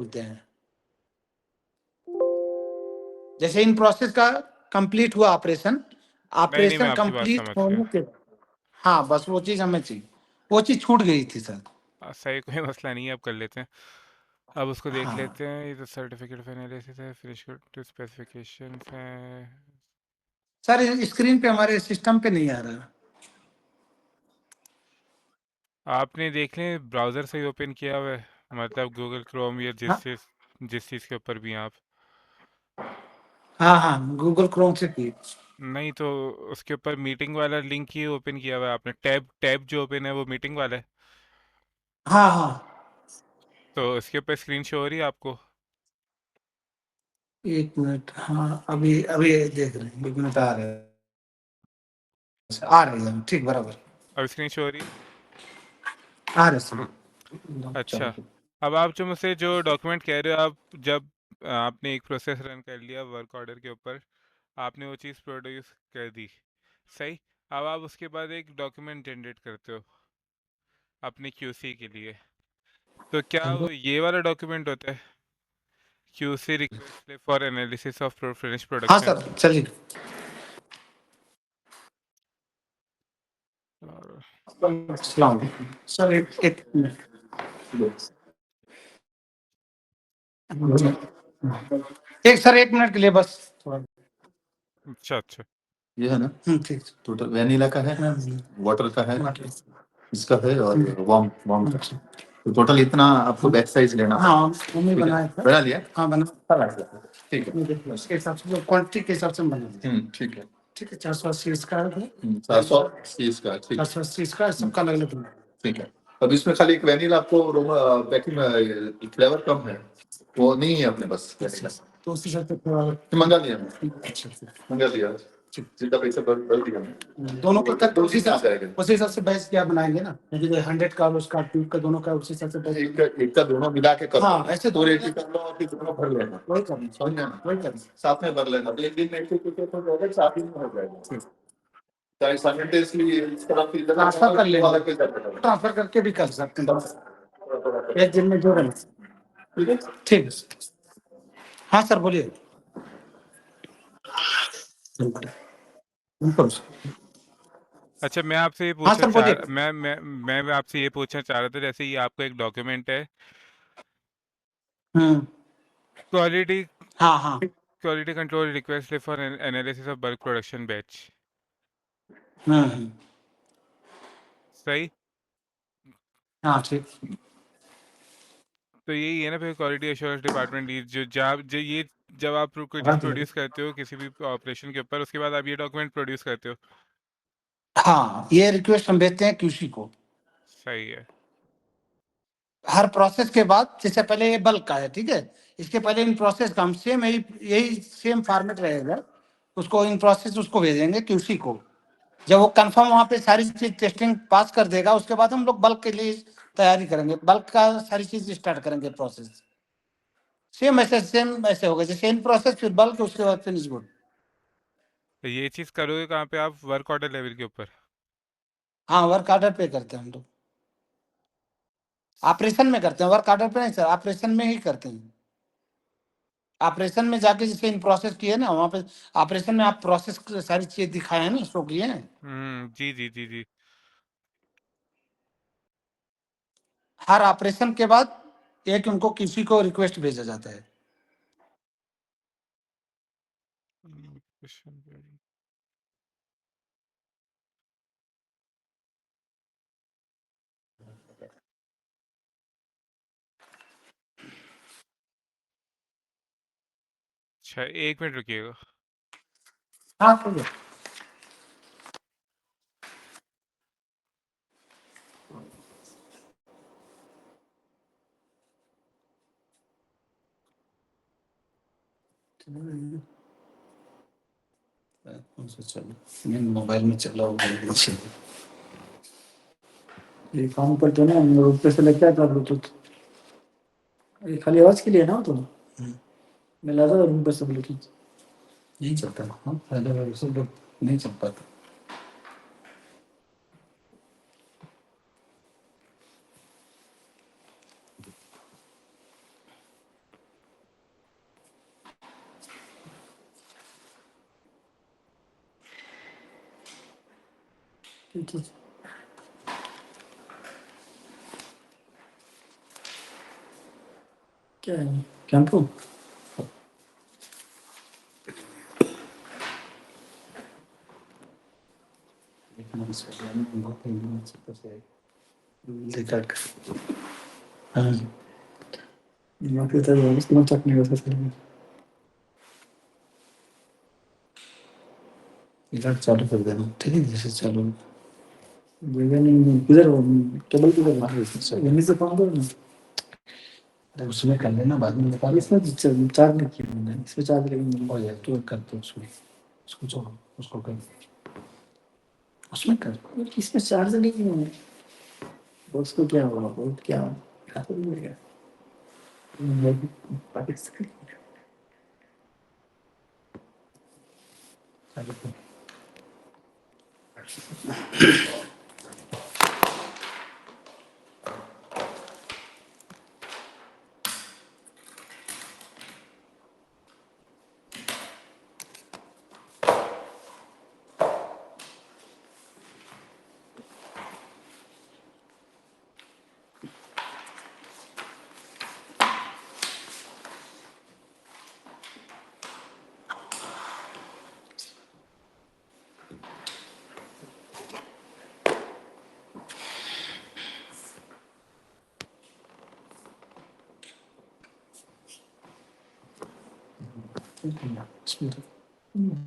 बोलते हैं। जैसे इन प्रोसेस का कंप्लीट हुआ ऑपरेशन, नहीं, मैं ऑपरेशन आपकी बात कंप्लीट समझ गया। होने के हाँ, बस वो चीज़ हमें चाहिए। वो चीज़ छूट गई थी सर। सही, कोई मसला नहीं है, अब कर लेते हैं। अब उसको देख हाँ, लेते हैं। ये तो सर्टिफिकेट ऑफ एनालिसिस है, फिनिश टू स्पेसिफिकेशंस है। सर स्क्रीन पे हमारे सिस्टम पे नहीं आ रहा। आपने देख लें ब्राउज़र से ही ओपन किया हुआ है, मतलब गूगल क्रोम या हाँ, जिस चीज़ के ऊपर भी हैं आप। हाँ, गूगल क्रोम से की। नहीं तो उसके ऊपर मीटिंग वाला लिंक ही ओपन किया हुआ है आपने। टैब टैब जो ओपन है वो मीटिंग वाला है। हाँ, हाँ, तो इसके ऊपर स्क्रीन शो हो रही है आपको? 1 मिनट। हाँ, अभी अभी देख रहे हैं, 1 मिनट आ रहे हैं, ठीक बराबर। अब स्क्रीन शो हो रही है? आ रहे सर। अच्छा। चलो। अब आप जो मुझसे जो डॉक्यूमेंट कह रहे हो, आप जब आपने एक प्रोसेस रन कर लिया वर्क ऑर्डर के ऊपर, आपने वो चीज़ प्रोड्यूस कर दी, सही। अब आप उसके बाद एक डॉक्यूमेंट जनरेट करते हो अपने क्यूसी के लिए। तो क्या वो ये वाला डॉक्यूमेंट होता है, QC request for analysis of finish हाँ प्रोडक्शन? सर, चलिए। अस्सलाम वालेकुम। सर एक मिनट। एक सर 1 मिनट के लिए बस थोड़ा। अच्छा अच्छा। ये है ना, ठीक। टोटल वैनिला का है, वाटर का है, इसका है और वार्म वार्म का। तो टोटल इतना आपको बैक साइज लेना है। हाँ, मम्मी बनाया था। बना लिया? हाँ, बना। ठीक है, उसके हिसाब से क्वांटिटी के हिसाब से बना दिया। ठीक है। ठीक है, 480 इसका है। 480 इसका, ठीक है, 480 इसका, सबका अलग अलग। ठीक है। अब इसमें खाली एक वैनिला आपको पैकिंग फ्लेवर कम है, वो नहीं है अपने पास वैनिला। तो उसी हिसाब से थोड़ा मंगा लिया हमने, अच्छा। मंगा लिया, जितना पैसा भर दिया हमने। दोनों को तक उसी हिसाब से बैच क्या बनाएंगे ना, 100 का और उसका ट्यूब का, दोनों का उसी हिसाब से एक का दोनों मिला के कर। हाँ, ऐसे दो रेट कर लो और फिर दोनों भर लेना। वही करना, समझ गए ना? वही करना। साथ में भर लेना, तो एक दिन में एक हो जाएगा, 7 दिन में हो जाएगा। चाहे साइमल्टेनियसली इस तरफ की ट्रांसफर कर लेंगे, वाला कोई कर देगा। ट्रांसफर करके भी कर सकते हैं, एक दिन में जो रहे। ठीक है, ठीक है। हाँ सर, बोलिए। अच्छा, मैं आपसे ये हाँ पूछना सर, चाह बोलिए। मैं आपसे ये पूछना चाह रहा था, जैसे ये आपका एक डॉक्यूमेंट है, हम्म। क्वालिटी हाँ, हाँ। Quality control request for analysis of bulk production batch, hmm. सही। हाँ, ठीक। तो यही है ना फिर क्वालिटी एश्योरेंस डिपार्टमेंट, ये जब आप कोई चीज़ प्रोड्यूस करते हो किसी भी ऑपरेशन के ऊपर, उसके बाद आप ये डॉक्यूमेंट प्रोड्यूस करते हो। हाँ, ये रिक्वेस्ट हम भेजते हैं क्यूसी को। सही है। हर प्रोसेस के बाद, जैसे पहले ये बल्क का है, ठीक है, इसके पहले इन प्रोसेस का हम सेम यही सेम फॉर्मेट रहेगा, उसको इन प्रोसेस उसको भेजेंगे क्यूसी को। जब वो कंफर्म वहाँ पे सारी चीज टेस्टिंग पास कर देगा, उसके बाद हम लोग बल्क के लिए तैयारी करेंगे, बल्क का सारी चीज स्टार्ट करेंगे प्रोसेस। सेम ऐसे होगा, जैसे इन प्रोसेस फिर बल्क, उसके बाद फिनिश गुड। तो ये चीज़ करोगे कहाँ पे आप, वर्क ऑर्डर लेवल के ऊपर? हाँ, वर्क ऑर्डर पे करते हैं हम लोग, ऑपरेशन में करते हैं, वर्क ऑर्डर पे नहीं सर, ऑपरेशन में ही करते हैं। ऑपरेशन में जाके जैसे इन प्रोसेस किए ना, वहाँ पे ऑपरेशन में आप प्रोसेस सारी चीज दिखाए हैं ना, शो किए हैं। जी जी जी जी। हर ऑपरेशन के बाद एक उनको किसी को रिक्वेस्ट भेजा जाता है। अच्छा, 1 मिनट रुकिएगा। हाँ, ठीक है। मोबाइल में चला हुआ ये काम पर तो ना, हम लोग पैसे लेके आता ब्लूटूथ, ये खाली आवाज के लिए ना, तो मैं लगा रूम पर सब ब्लूटूथ नहीं चलता। हाँ, पहले सब नहीं चल पाता। क्या है कैंपो देखा हाँ यहाँ पे तो उसको चटनी का सर इधर चालू कर देना ठीक है जैसे चालू किधर केबल किधर यहीं से काम करो ना अरे उसमें कर लेना बाद में निकाल इसमें चार्ज नहीं किया मैंने इसमें चार्ज लेकिन हो जाए तो कर दो उसमें उसको छोड़ो उसको कर उसमें कर इसमें चार्ज नहीं किया मैंने उसको क्या हुआ बहुत क्या क्या तो मिलेगा पाकिस्तान चालू कर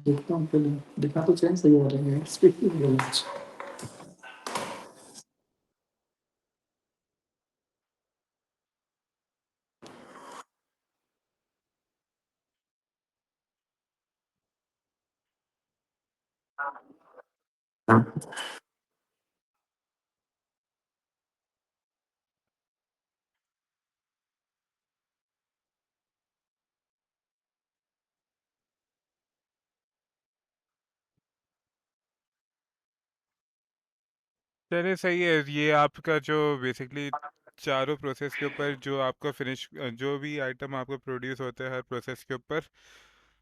देखता हूँ पहले देखा तो चैन सही हो रही है स्पीड की चलिए सही है। ये आपका जो बेसिकली चारों प्रोसेस के ऊपर जो आपका फिनिश जो भी आइटम आपका प्रोड्यूस होता है हर प्रोसेस के ऊपर,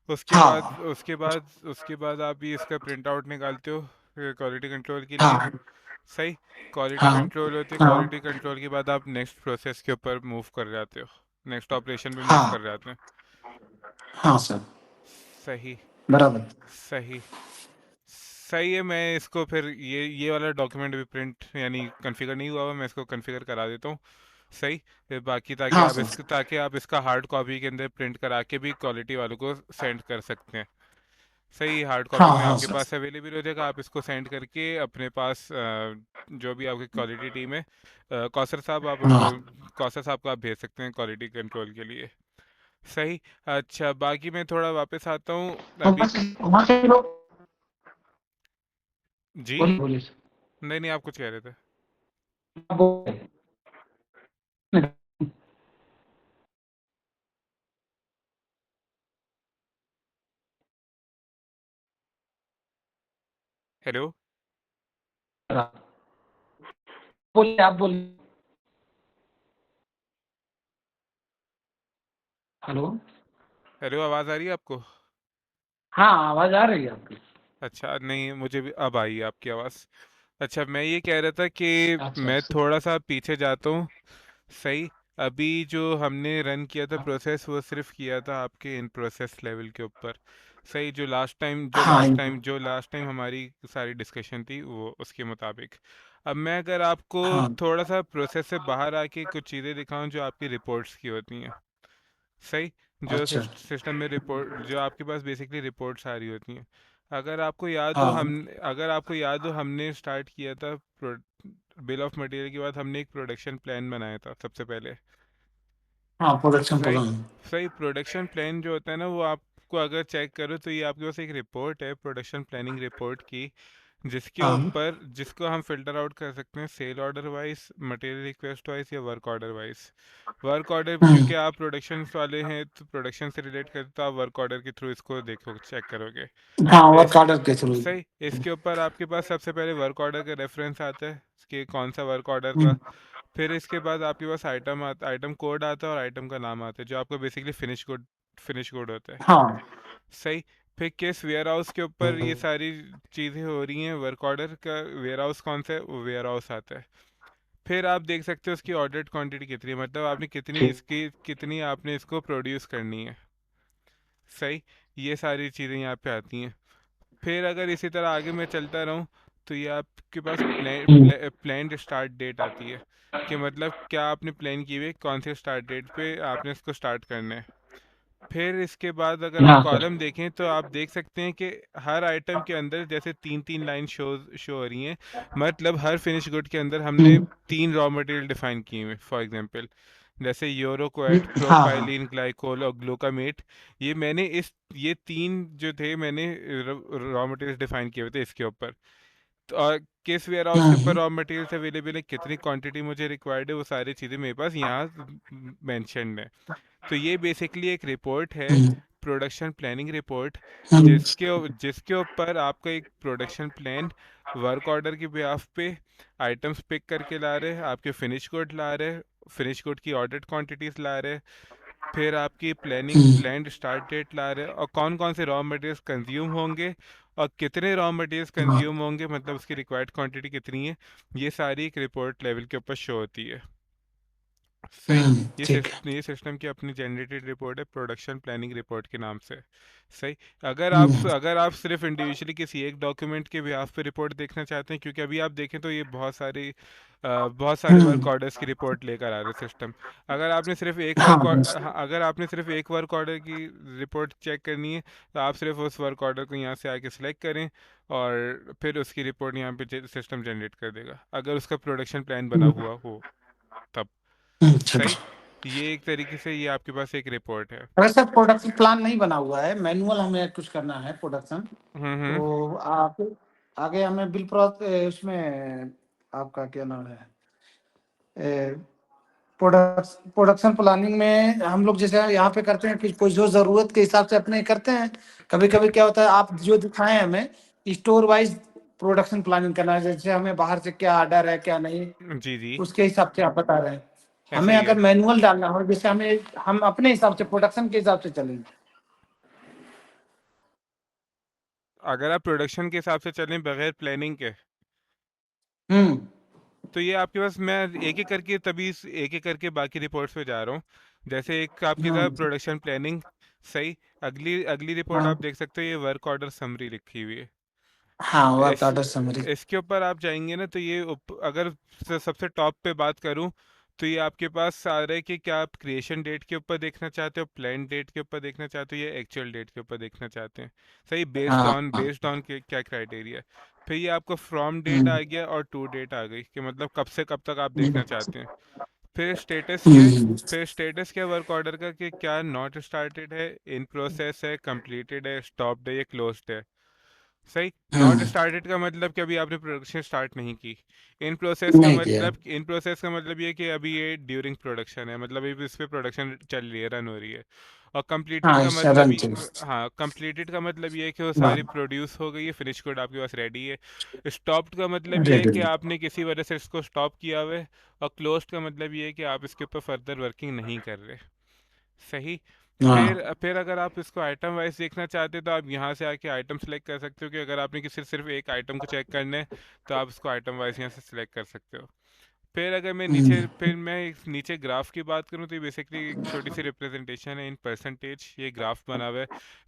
उसके बाद हाँ उसके बाद उसके बाद आप भी इसका प्रिंट आउट निकालते हो क्वालिटी कंट्रोल के लिए। हाँ सही। क्वालिटी हाँ कंट्रोल होती है, हाँ क्वालिटी कंट्रोल के बाद आप नेक्स्ट प्रोसेस के ऊपर मूव कर जाते हो, नेक्स्ट ऑपरेशन पे मूव कर हाँ जाते हैं। हाँ सर सही। बराबर सही। सही है। मैं इसको फिर ये वाला डॉक्यूमेंट भी प्रिंट यानी कॉन्फ़िगर नहीं हुआ हुआ, मैं इसको कॉन्फ़िगर करा देता हूँ। सही। फिर बाकी हाँ सर ताकि आप इसका हार्ड कॉपी के अंदर प्रिंट करा के भी क्वालिटी वालों को सेंड कर सकते हैं। सही। हार्ड कॉपी हाँ में हाँ आपके सर पास अवेलेबल हो जाएगा, आप इसको सेंड करके अपने पास जो भी आपकी क्वालिटी टीम है, हाँ कौसर साहब को आप भेज सकते हैं क्वालिटी कंट्रोल के लिए। सही। अच्छा, बाकी मैं थोड़ा वापस आता हूँ अभी। वहाँ से लोग जी। बोलिए बोलिए नहीं नहीं, आप कुछ कह रहे थे। बोलिए। हेलो। बोलिए आप बोलिए हेलो हेलो, आवाज़ आ रही है आपको? हाँ आवाज आ रही है आपकी अच्छा, नहीं मुझे भी अब आई आपकी आवाज़। अच्छा, मैं ये कह रहा था कि अच्छा मैं अच्छा थोड़ा सा पीछे जाता हूँ। सही। अभी जो हमने रन किया था प्रोसेस, वो सिर्फ किया था आपके इन प्रोसेस लेवल के ऊपर। सही। हाँ जो लास्ट टाइम हमारी सारी डिस्कशन थी वो उसके मुताबिक। अब मैं अगर आपको हाँ थोड़ा सा प्रोसेस से बाहर आके कुछ चीज़ें दिखाऊं जो आपकी रिपोर्ट्स की होती हैं। सही। अच्छा सिस्टम में रिपोर्ट जो आपके पास बेसिकली रिपोर्ट्स आ रही होती हैं। अगर आपको याद हो हाँ हम अगर आपको याद हो हमने स्टार्ट किया था बिल ऑफ मटेरियल के बाद हमने एक प्रोडक्शन प्लान बनाया था सबसे पहले। हाँ प्रोडक्शन सही। प्लान सही। प्रोडक्शन प्लान जो होता है ना, वो आपको अगर चेक करो तो ये आपके पास एक रिपोर्ट है प्रोडक्शन प्लानिंग रिपोर्ट की, जिसके हाँ ऊपर जिसको हम फिल्टर आउट कर सकते हैं sale order wise, material request wise या work order wise. Work order क्योंकि आप प्रोडक्शन वाले हैं तो प्रोडक्शन से रिलेट करते तो आप वर्क ऑर्डर के थ्रू इसको देखो चेक करोगे। हाँ वर्क इस ऑर्डर के थ्रू सही। इसके ऊपर आपके पास सबसे पहले वर्क ऑर्डर का रेफरेंस आता है कि कौन सा वर्क ऑर्डर था। फिर इसके बाद आपके पास आइटम कोड आता है और आइटम का नाम आता है जो आपका बेसिकली फिनिश गुड होता है। हाँ सही। फिर किस वेयर हाउस के ऊपर ये सारी चीज़ें हो रही हैं, वर्क ऑर्डर का वेयर हाउस कौन सा है, वो वेयर हाउस आता है। फिर आप देख सकते हो उसकी ऑर्डर्ड क्वांटिटी कितनी है, मतलब आपने कितनी आपने इसको प्रोड्यूस करनी है। सही। ये सारी चीज़ें यहाँ पे आती हैं। फिर अगर इसी तरह आगे मैं चलता रहूँ तो ये आपके पास प्लान्ड स्टार्ट डेट आती है, कि मतलब क्या आपने प्लान की हुई कौन से स्टार्ट डेट पे आपने इसको स्टार्ट करना है। फिर इसके बाद अगर आप हाँ सर। कॉलम देखें तो आप देख सकते हैं कि हर आइटम के अंदर जैसे तीन तीन लाइन शो हो रही हैं, मतलब हर फिनिश गुड के अंदर हमने तीन रॉ मटेरियल डिफाइन किए हुए। फॉर एग्जांपल जैसे यूरोक्वेट, हाँ हाँ। प्रोपाइलिन ग्लाइकोल और ग्लूकामेट, ये तीन जो थे मैंने रॉ मटेरियल डिफाइन किए हुए थे इसके ऊपर। तो और किस वेयर हाउस के ऊपर रॉ मटेरियल्स अवेलेबल है, कितनी क्वांटिटी मुझे रिक्वायर्ड है, वो सारी चीज़ें मेरे पास यहाँ मेंशन्ड है। तो ये बेसिकली एक रिपोर्ट है, प्रोडक्शन प्लानिंग रिपोर्ट, जिसके ऊपर आपका एक प्रोडक्शन प्लान वर्क ऑर्डर की बिहाफ पे आइटम्स पिक करके ला रहे हैं, आपके फिनिश गुड ला रहे हैं, फिनिश गुड की ऑर्डर्ड क्वांटिटीज ला रहे हैं, फिर आपकी प्लान्ड स्टार्ट डेट ला रहे हैं, और कौन कौन से रॉ मटेरियल्स कंज्यूम होंगे और कितने रॉ मटेरियल्स कंज्यूम होंगे, मतलब उसकी रिक्वायर्ड क्वांटिटी कितनी है। ये सारी एक रिपोर्ट लेवल के ऊपर शो होती है। सही। ठीक है। ये सिस्टम की अपनी जनरेटेड रिपोर्ट है, प्रोडक्शन प्लानिंग रिपोर्ट के नाम से। सही। अगर आप सिर्फ इंडिविजुअली किसी एक डॉक्यूमेंट के बिहाफ पे रिपोर्ट देखना चाहते हैं, क्योंकि अभी आप देखें तो ये बहुत सारे वर्क ऑर्डर्स की रिपोर्ट लेकर आ रहे सिस्टम। हाँ अगर आपने सिर्फ एक वर्क ऑर्डर की रिपोर्ट चेक करनी है, तो आप सिर्फ उस वर्क ऑर्डर को यहाँ से आके सिलेक्ट करें और फिर उसकी रिपोर्ट यहाँ पे सिस्टम जनरेट कर देगा, अगर उसका प्रोडक्शन प्लान बना हुआ हो तब। अच्छा सही। अच्छा। ये एक तरीके से ये आपके पास एक रिपोर्ट है। अगर सर प्रोडक्शन प्लान नहीं बना हुआ है, मैनुअल हमें कुछ करना है प्रोडक्शन, हम्म। तो आप आगे हमें बिल प्रोसेस उसमें आपका क्या नाम है, प्रोडक्शन प्लानिंग में हम लोग जैसे यहाँ पे करते हैं कि कोई जो जरूरत के हिसाब से अपने करते हैं। कभी कभी क्या होता है, आप जो दिखाए हैं हमें स्टोर वाइज प्रोडक्शन प्लानिंग करना है, जैसे हमें बाहर से क्या ऑर्डर है क्या नहीं, जी जी। उसके हिसाब से आप बता रहे हैं। ऐसा हमें ही अगर है। मैनुअल डालना हो, जैसे हम अपने हिसाब से प्रोडक्शन के हिसाब से चलेंगे। अगर आप प्रोडक्शन के हिसाब से चलें बगैर प्लानिंग के, हम्म। तो ये आपके पास मैं एक एक करके बाकी रिपोर्ट्स पे जा रहा हूँ। जैसे एक आपकी था हाँ प्रोडक्शन प्लानिंग। सही। अगली अगली रिपोर्ट आप हाँ देख सकते हो, ये वर्क ऑर्डर समरी लिखी हुई है। हाँ, वर्क इस ऑर्डर समरी। इसके ऊपर आप जाएंगे ना, तो अगर सबसे टॉप पे बात करूं, तो ये आपके पास आ रहा है कि क्या आप क्रिएशन डेट के ऊपर देखना चाहते हो, प्लान डेट के ऊपर देखना चाहते हो, या एक्चुअल डेट के ऊपर देखना चाहते हैं। सही। हाँ हाँ। बेस्ड ऑन क्या क्राइटेरिया है। फिर ये आपको फ्रॉम डेट आ हम्म, गया और टू डेट आ गई, कि मतलब कब से कब तक आप देखना चाहते हैं। फिर हम्म, स्टेटस क्या वर्क ऑर्डर का, कि क्या नॉट स्टार्टेड है, इन प्रोसेस है, कंप्लीटेड है, स्टॉप्ड है, या क्लोज्ड है। सही। नॉट हम्म, स्टार्टेड का मतलब कि अभी आपने प्रोडक्शन स्टार्ट नहीं की। नहीं किया। इन प्रोसेस का मतलब ये है कि अभी ये ड्यूरिंग प्रोडक्शन है, मतलब अभी इस पे प्रोडक्शन चल रही है, रन हो रही है। और कंप्लीटेड हाँ का इससे मतलब रन चल। हाँ, कंप्लीटेड का मतलब ये है कि वो सारी हाँ प्रोड्यूस हो गई है, फिनिश गुड आपके पास रेडी है। स्टॉप्ड का मतलब ये है कि रेडी। आपने किसी वजह से इसको स्टॉप किया हुआ है। और क्लोज्ड का मतलब ये है कि आप इसके ऊपर फर्दर वर्किंग नहीं कर रहे। सही। हाँ। फिर अगर आप इसको आइटम वाइज देखना चाहते हो, तो आप यहाँ से आके आइटम सेलेक्ट कर सकते हो, कि अगर आपने किसी सिर्फ एक आइटम को चेक करना है, तो आप उसको आइटम वाइज यहाँ से सिलेक्ट कर सकते हो। फिर मैं एक नीचे ग्राफ की बात करूँ, तो ये बेसिकली एक छोटी सी रिप्रेजेंटेशन है इन परसेंटेज, ये ग्राफ बना हुआ है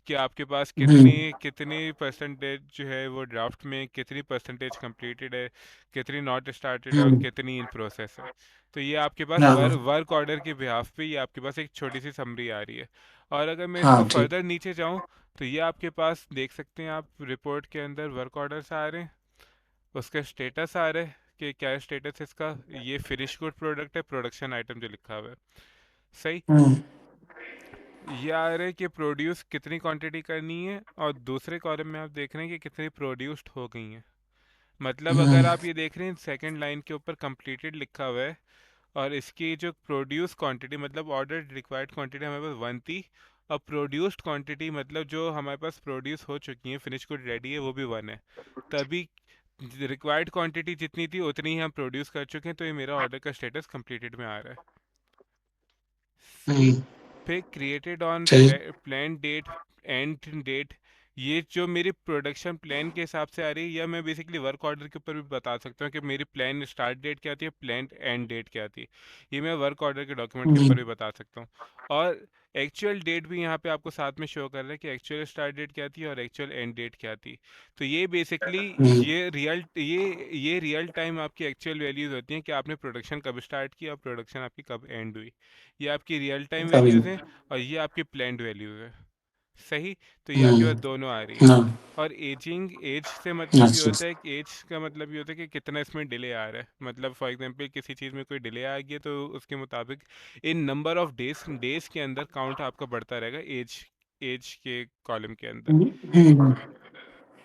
कि आपके पास हम्म, कितनी परसेंटेज जो है वो ड्राफ्ट में, कितनी परसेंटेज कंप्लीटेड है, कितनी नॉट स्टार्टेड है, और हम्म, कितनी इन प्रोसेस है। तो ये आपके पास हाँ वर्क ऑर्डर के बिहाफ पे ये आपके पास एक छोटी सी समरी आ रही है। और अगर मैं इसको हाँ ठीक। फर्दर नीचे जाऊँ, तो ये आपके पास देख सकते हैं आप, रिपोर्ट के अंदर वर्क ऑर्डर्स आ रहे हैं, उसका स्टेटस आ रहा है कि क्या है स्टेटस इसका। ये फिनिश गुड प्रोडक्ट है, प्रोडक्शन आइटम जो लिखा हुआ है। सही। हम्म, ये आ रहा है कि प्रोड्यूस कितनी क्वांटिटी करनी है, और दूसरे कॉलम में आप देख रहे हैं कि कितनी प्रोड्यूस्ड हो गई हैं। मतलब अगर हम्म, आप ये देख रहे हैं सेकंड लाइन के ऊपर कंप्लीटेड लिखा हुआ है, और इसकी जो प्रोड्यूस क्वांटिटी मतलब ऑर्डर रिक्वायर्ड क्वांटिटी हमारे पास 1 थी, और प्रोड्यूस्ड क्वांटिटी मतलब जो हमारे पास प्रोड्यूस हो चुकी है, फिनिश गुड रेडी है, वो भी 1 है। तभी रिक्वायर्ड क्वांटिटी जितनी थी उतनी ही हम प्रोड्यूस कर चुके हैं, तो ये मेरा ऑर्डर का स्टेटस कंप्लीटेड में आ रहा है। सही। हम्म, फिर क्रिएटेड ऑन सही। प्लान डेट एंड डेट, ये जो मेरी प्रोडक्शन प्लान के हिसाब से आ रही है, या मैं बेसिकली वर्क ऑर्डर के ऊपर भी बता सकता हूँ कि मेरी प्लान स्टार्ट डेट क्या आती है, प्लान एंड डेट क्या आती है, ये मैं वर्क ऑर्डर के डॉक्यूमेंट के ऊपर भी बता सकता हूँ। और एक्चुअल डेट भी यहाँ पे आपको साथ में शो कर रहा है कि एक्चुअल स्टार्ट डेट क्या थी और एक्चुअल एंड डेट क्या थी। तो ये बेसिकली ये रियल टाइम आपकी एक्चुअल वैल्यूज़ होती हैं कि आपने प्रोडक्शन कब स्टार्ट की और प्रोडक्शन आपकी कब एंड हुई। ये आपकी रियल टाइम वैल्यूज़ हैं और ये आपकी प्लान्ड वैल्यूज़ है। सही, तो ये आपके पास दोनों आ रही है। और एज से मतलब ये होता है कि एज का मतलब ये होता है कि कितना इसमें डिले आ रहा है। मतलब फॉर एग्जांपल किसी चीज़ में कोई डिले आ गया तो उसके मुताबिक इन नंबर ऑफ डेज के अंदर काउंट आपका बढ़ता रहेगा एज के कॉलम के अंदर।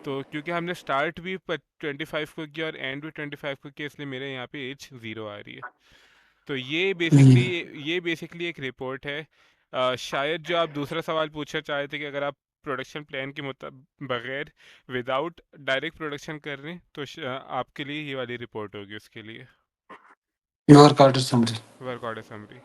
तो क्योंकि हमने स्टार्ट भी 25 को किया और एंड भी 25 को किया, इसलिए मेरे यहाँ पे एज 0 आ रही है। तो ये बेसिकली एक रिपोर्ट है। शायद जो आप दूसरा सवाल पूछना चाह रहे थे कि अगर आप प्रोडक्शन प्लान के बगैर विदाउट डायरेक्ट प्रोडक्शन कर रहे हैं तो आपके लिए ये वाली रिपोर्ट होगी, उसके लिए work order summary. Work order summary.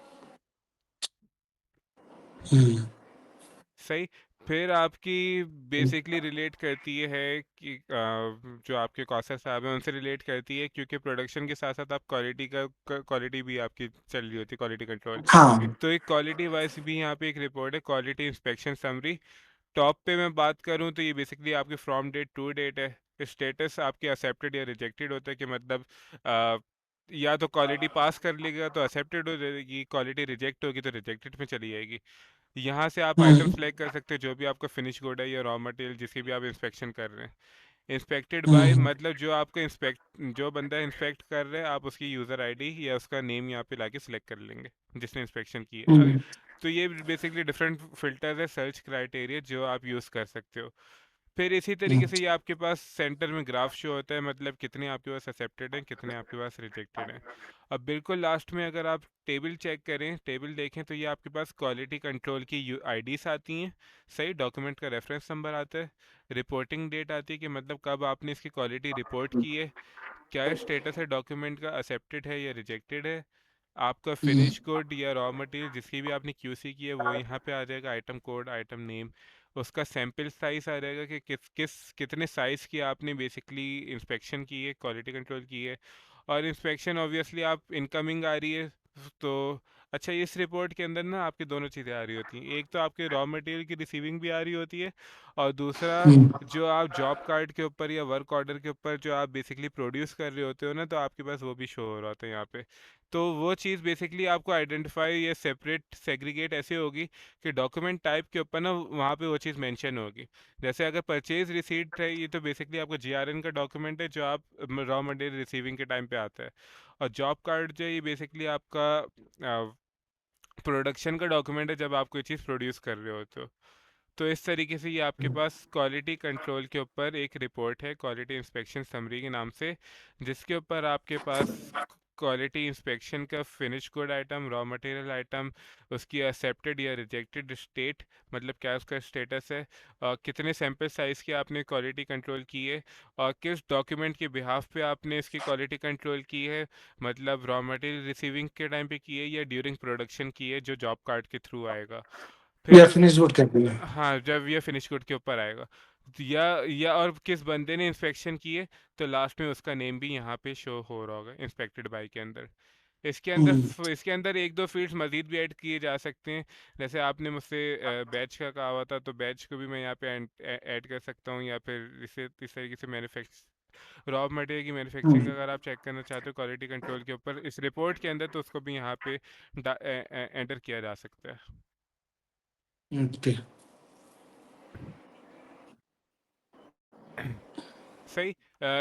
सही। फिर आपकी बेसिकली रिलेट करती है कि जो आपके कौशल साहब हैं उनसे रिलेट करती है, क्योंकि प्रोडक्शन के साथ साथ आप क्वालिटी भी आपकी चल रही होती है, क्वालिटी कंट्रोल। हाँ तो एक क्वालिटी वाइज भी यहाँ पे एक रिपोर्ट है, क्वालिटी इंस्पेक्शन समरी। टॉप पे मैं बात करूँ तो ये बेसिकली आपकी फ्रॉम डेट टू डेट है। स्टेटस आपके एक्सेप्टेड या रिजेक्टेड होता है कि मतलब आ, या तो क्वालिटी पास कर लेगा तो एक्सेप्टेड हो जाएगी, क्वालिटी रिजेक्ट होगी तो रिजेक्टेड में चली जाएगी। यहाँ से आप आइटम सेलेक्ट कर सकते हैं जो भी आपका फिनिश गुड है या रॉ मटेरियल जिसकी भी आप इंस्पेक्शन कर रहे हैं। इंस्पेक्टेड बाय मतलब जो बंदा इंस्पेक्ट कर रहा है आप उसकी यूज़र आईडी या उसका नेम यहाँ पे लाके सिलेक्ट कर लेंगे जिसने इंस्पेक्शन की है। तो ये बेसिकली डिफरेंट फिल्टर्स है, सर्च क्राइटेरिया जो आप यूज़ कर सकते हो। फिर इसी तरीके से ये आपके पास सेंटर में ग्राफ शो होता है, मतलब कितने आपके पास एक्सेप्टेड हैं, कितने आपके पास रिजेक्टेड हैं। अब बिल्कुल लास्ट में अगर आप टेबल चेक करें, टेबल देखें तो ये आपके पास क्वालिटी कंट्रोल की आईडीज आती हैं। सही, डॉक्यूमेंट का रेफरेंस नंबर आता है, रिपोर्टिंग डेट आती है कि मतलब कब आपने इसकी क्वालिटी रिपोर्ट की है, क्या स्टेटस है डॉक्यूमेंट का, एक्सेप्टेड है या रिजेक्टेड है। आपका फिनिश गुड या रॉ मटेरियल जिसकी भी आपने क्यूसी की है वो यहाँ पे आ जाएगा, आइटम कोड, आइटम नेम, उसका सैंपल साइज आ जाएगा कि कितने साइज़ की आपने बेसिकली इंस्पेक्शन की है, क्वालिटी कंट्रोल की है। और इंस्पेक्शन ऑब्वियसली आप इनकमिंग आ रही है तो अच्छा, इस रिपोर्ट के अंदर ना आपकी दोनों चीज़ें आ रही होती हैं, एक तो आपके रॉ मटेरियल की रिसीविंग भी आ रही होती है और दूसरा जो आप जॉब कार्ड के ऊपर या वर्क ऑर्डर के ऊपर जो आप बेसिकली प्रोड्यूस कर रहे होते हो ना, तो आपके पास वो भी शो हो रहा होता है यहाँ पे। तो वो चीज़ बेसिकली आपको आइडेंटिफाई या सेपरेट सेग्रीगेट ऐसे होगी कि डॉक्यूमेंट टाइप के ऊपर ना वहाँ पे वो चीज़ मेंशन होगी। जैसे अगर परचेज रिसीट है, ये तो बेसिकली आपका जीआरएन का डॉक्यूमेंट है जो आप रॉ मटेरियल रिसीविंग के टाइम पे आता है। और जॉब कार्ड जो है ये बेसिकली आपका प्रोडक्शन का डॉक्यूमेंट है जब आप कोई चीज़ प्रोड्यूस कर रहे होते हो। तो इस तरीके से ये आपके पास क्वालिटी कंट्रोल के ऊपर एक रिपोर्ट है, क्वालिटी इंस्पेक्शन समरी के नाम से, जिसके ऊपर आपके पास क्वालिटी इंस्पेक्शन का finish good item, raw material item, उसकी एक्सेप्टेड या रिजेक्टेड स्टेट, मतलब क्या उसका स्टेटस है, कितने सैंपल साइज़ की आपने क्वालिटी कंट्रोल की है और किस डॉक्यूमेंट के बिहाफ पे आपने इसकी क्वालिटी कंट्रोल की है, मतलब रॉ मटेरियल रिसीविंग के टाइम पे की है या ड्यूरिंग प्रोडक्शन की है जो जॉब कार्ड के थ्रू आएगा। या फिर फिनिश गुड कर दिया। हाँ, जब ये फिनिश गुड के ऊपर आएगा तो या और किस बंदे ने इंस्पेक्शन की है, तो लास्ट में उसका नेम भी यहाँ पे शो हो रहा होगा इंस्पेक्टेड बाय के अंदर। इसके अंदर एक दो फील्ड्स मजीद भी ऐड किए जा सकते हैं। जैसे आपने मुझसे बैच का कहा हुआ था, तो बैच को भी मैं यहाँ पे ऐड कर सकता हूँ, या फिर इस तरीके से रॉ मटेरियल की मैन्युफैक्चरिंग अगर आप चेक करना चाहते हो क्वालिटी कंट्रोल के ऊपर इस रिपोर्ट के अंदर, तो उसको भी यहाँ पे एंटर किया जा सकता है। ओके। सही।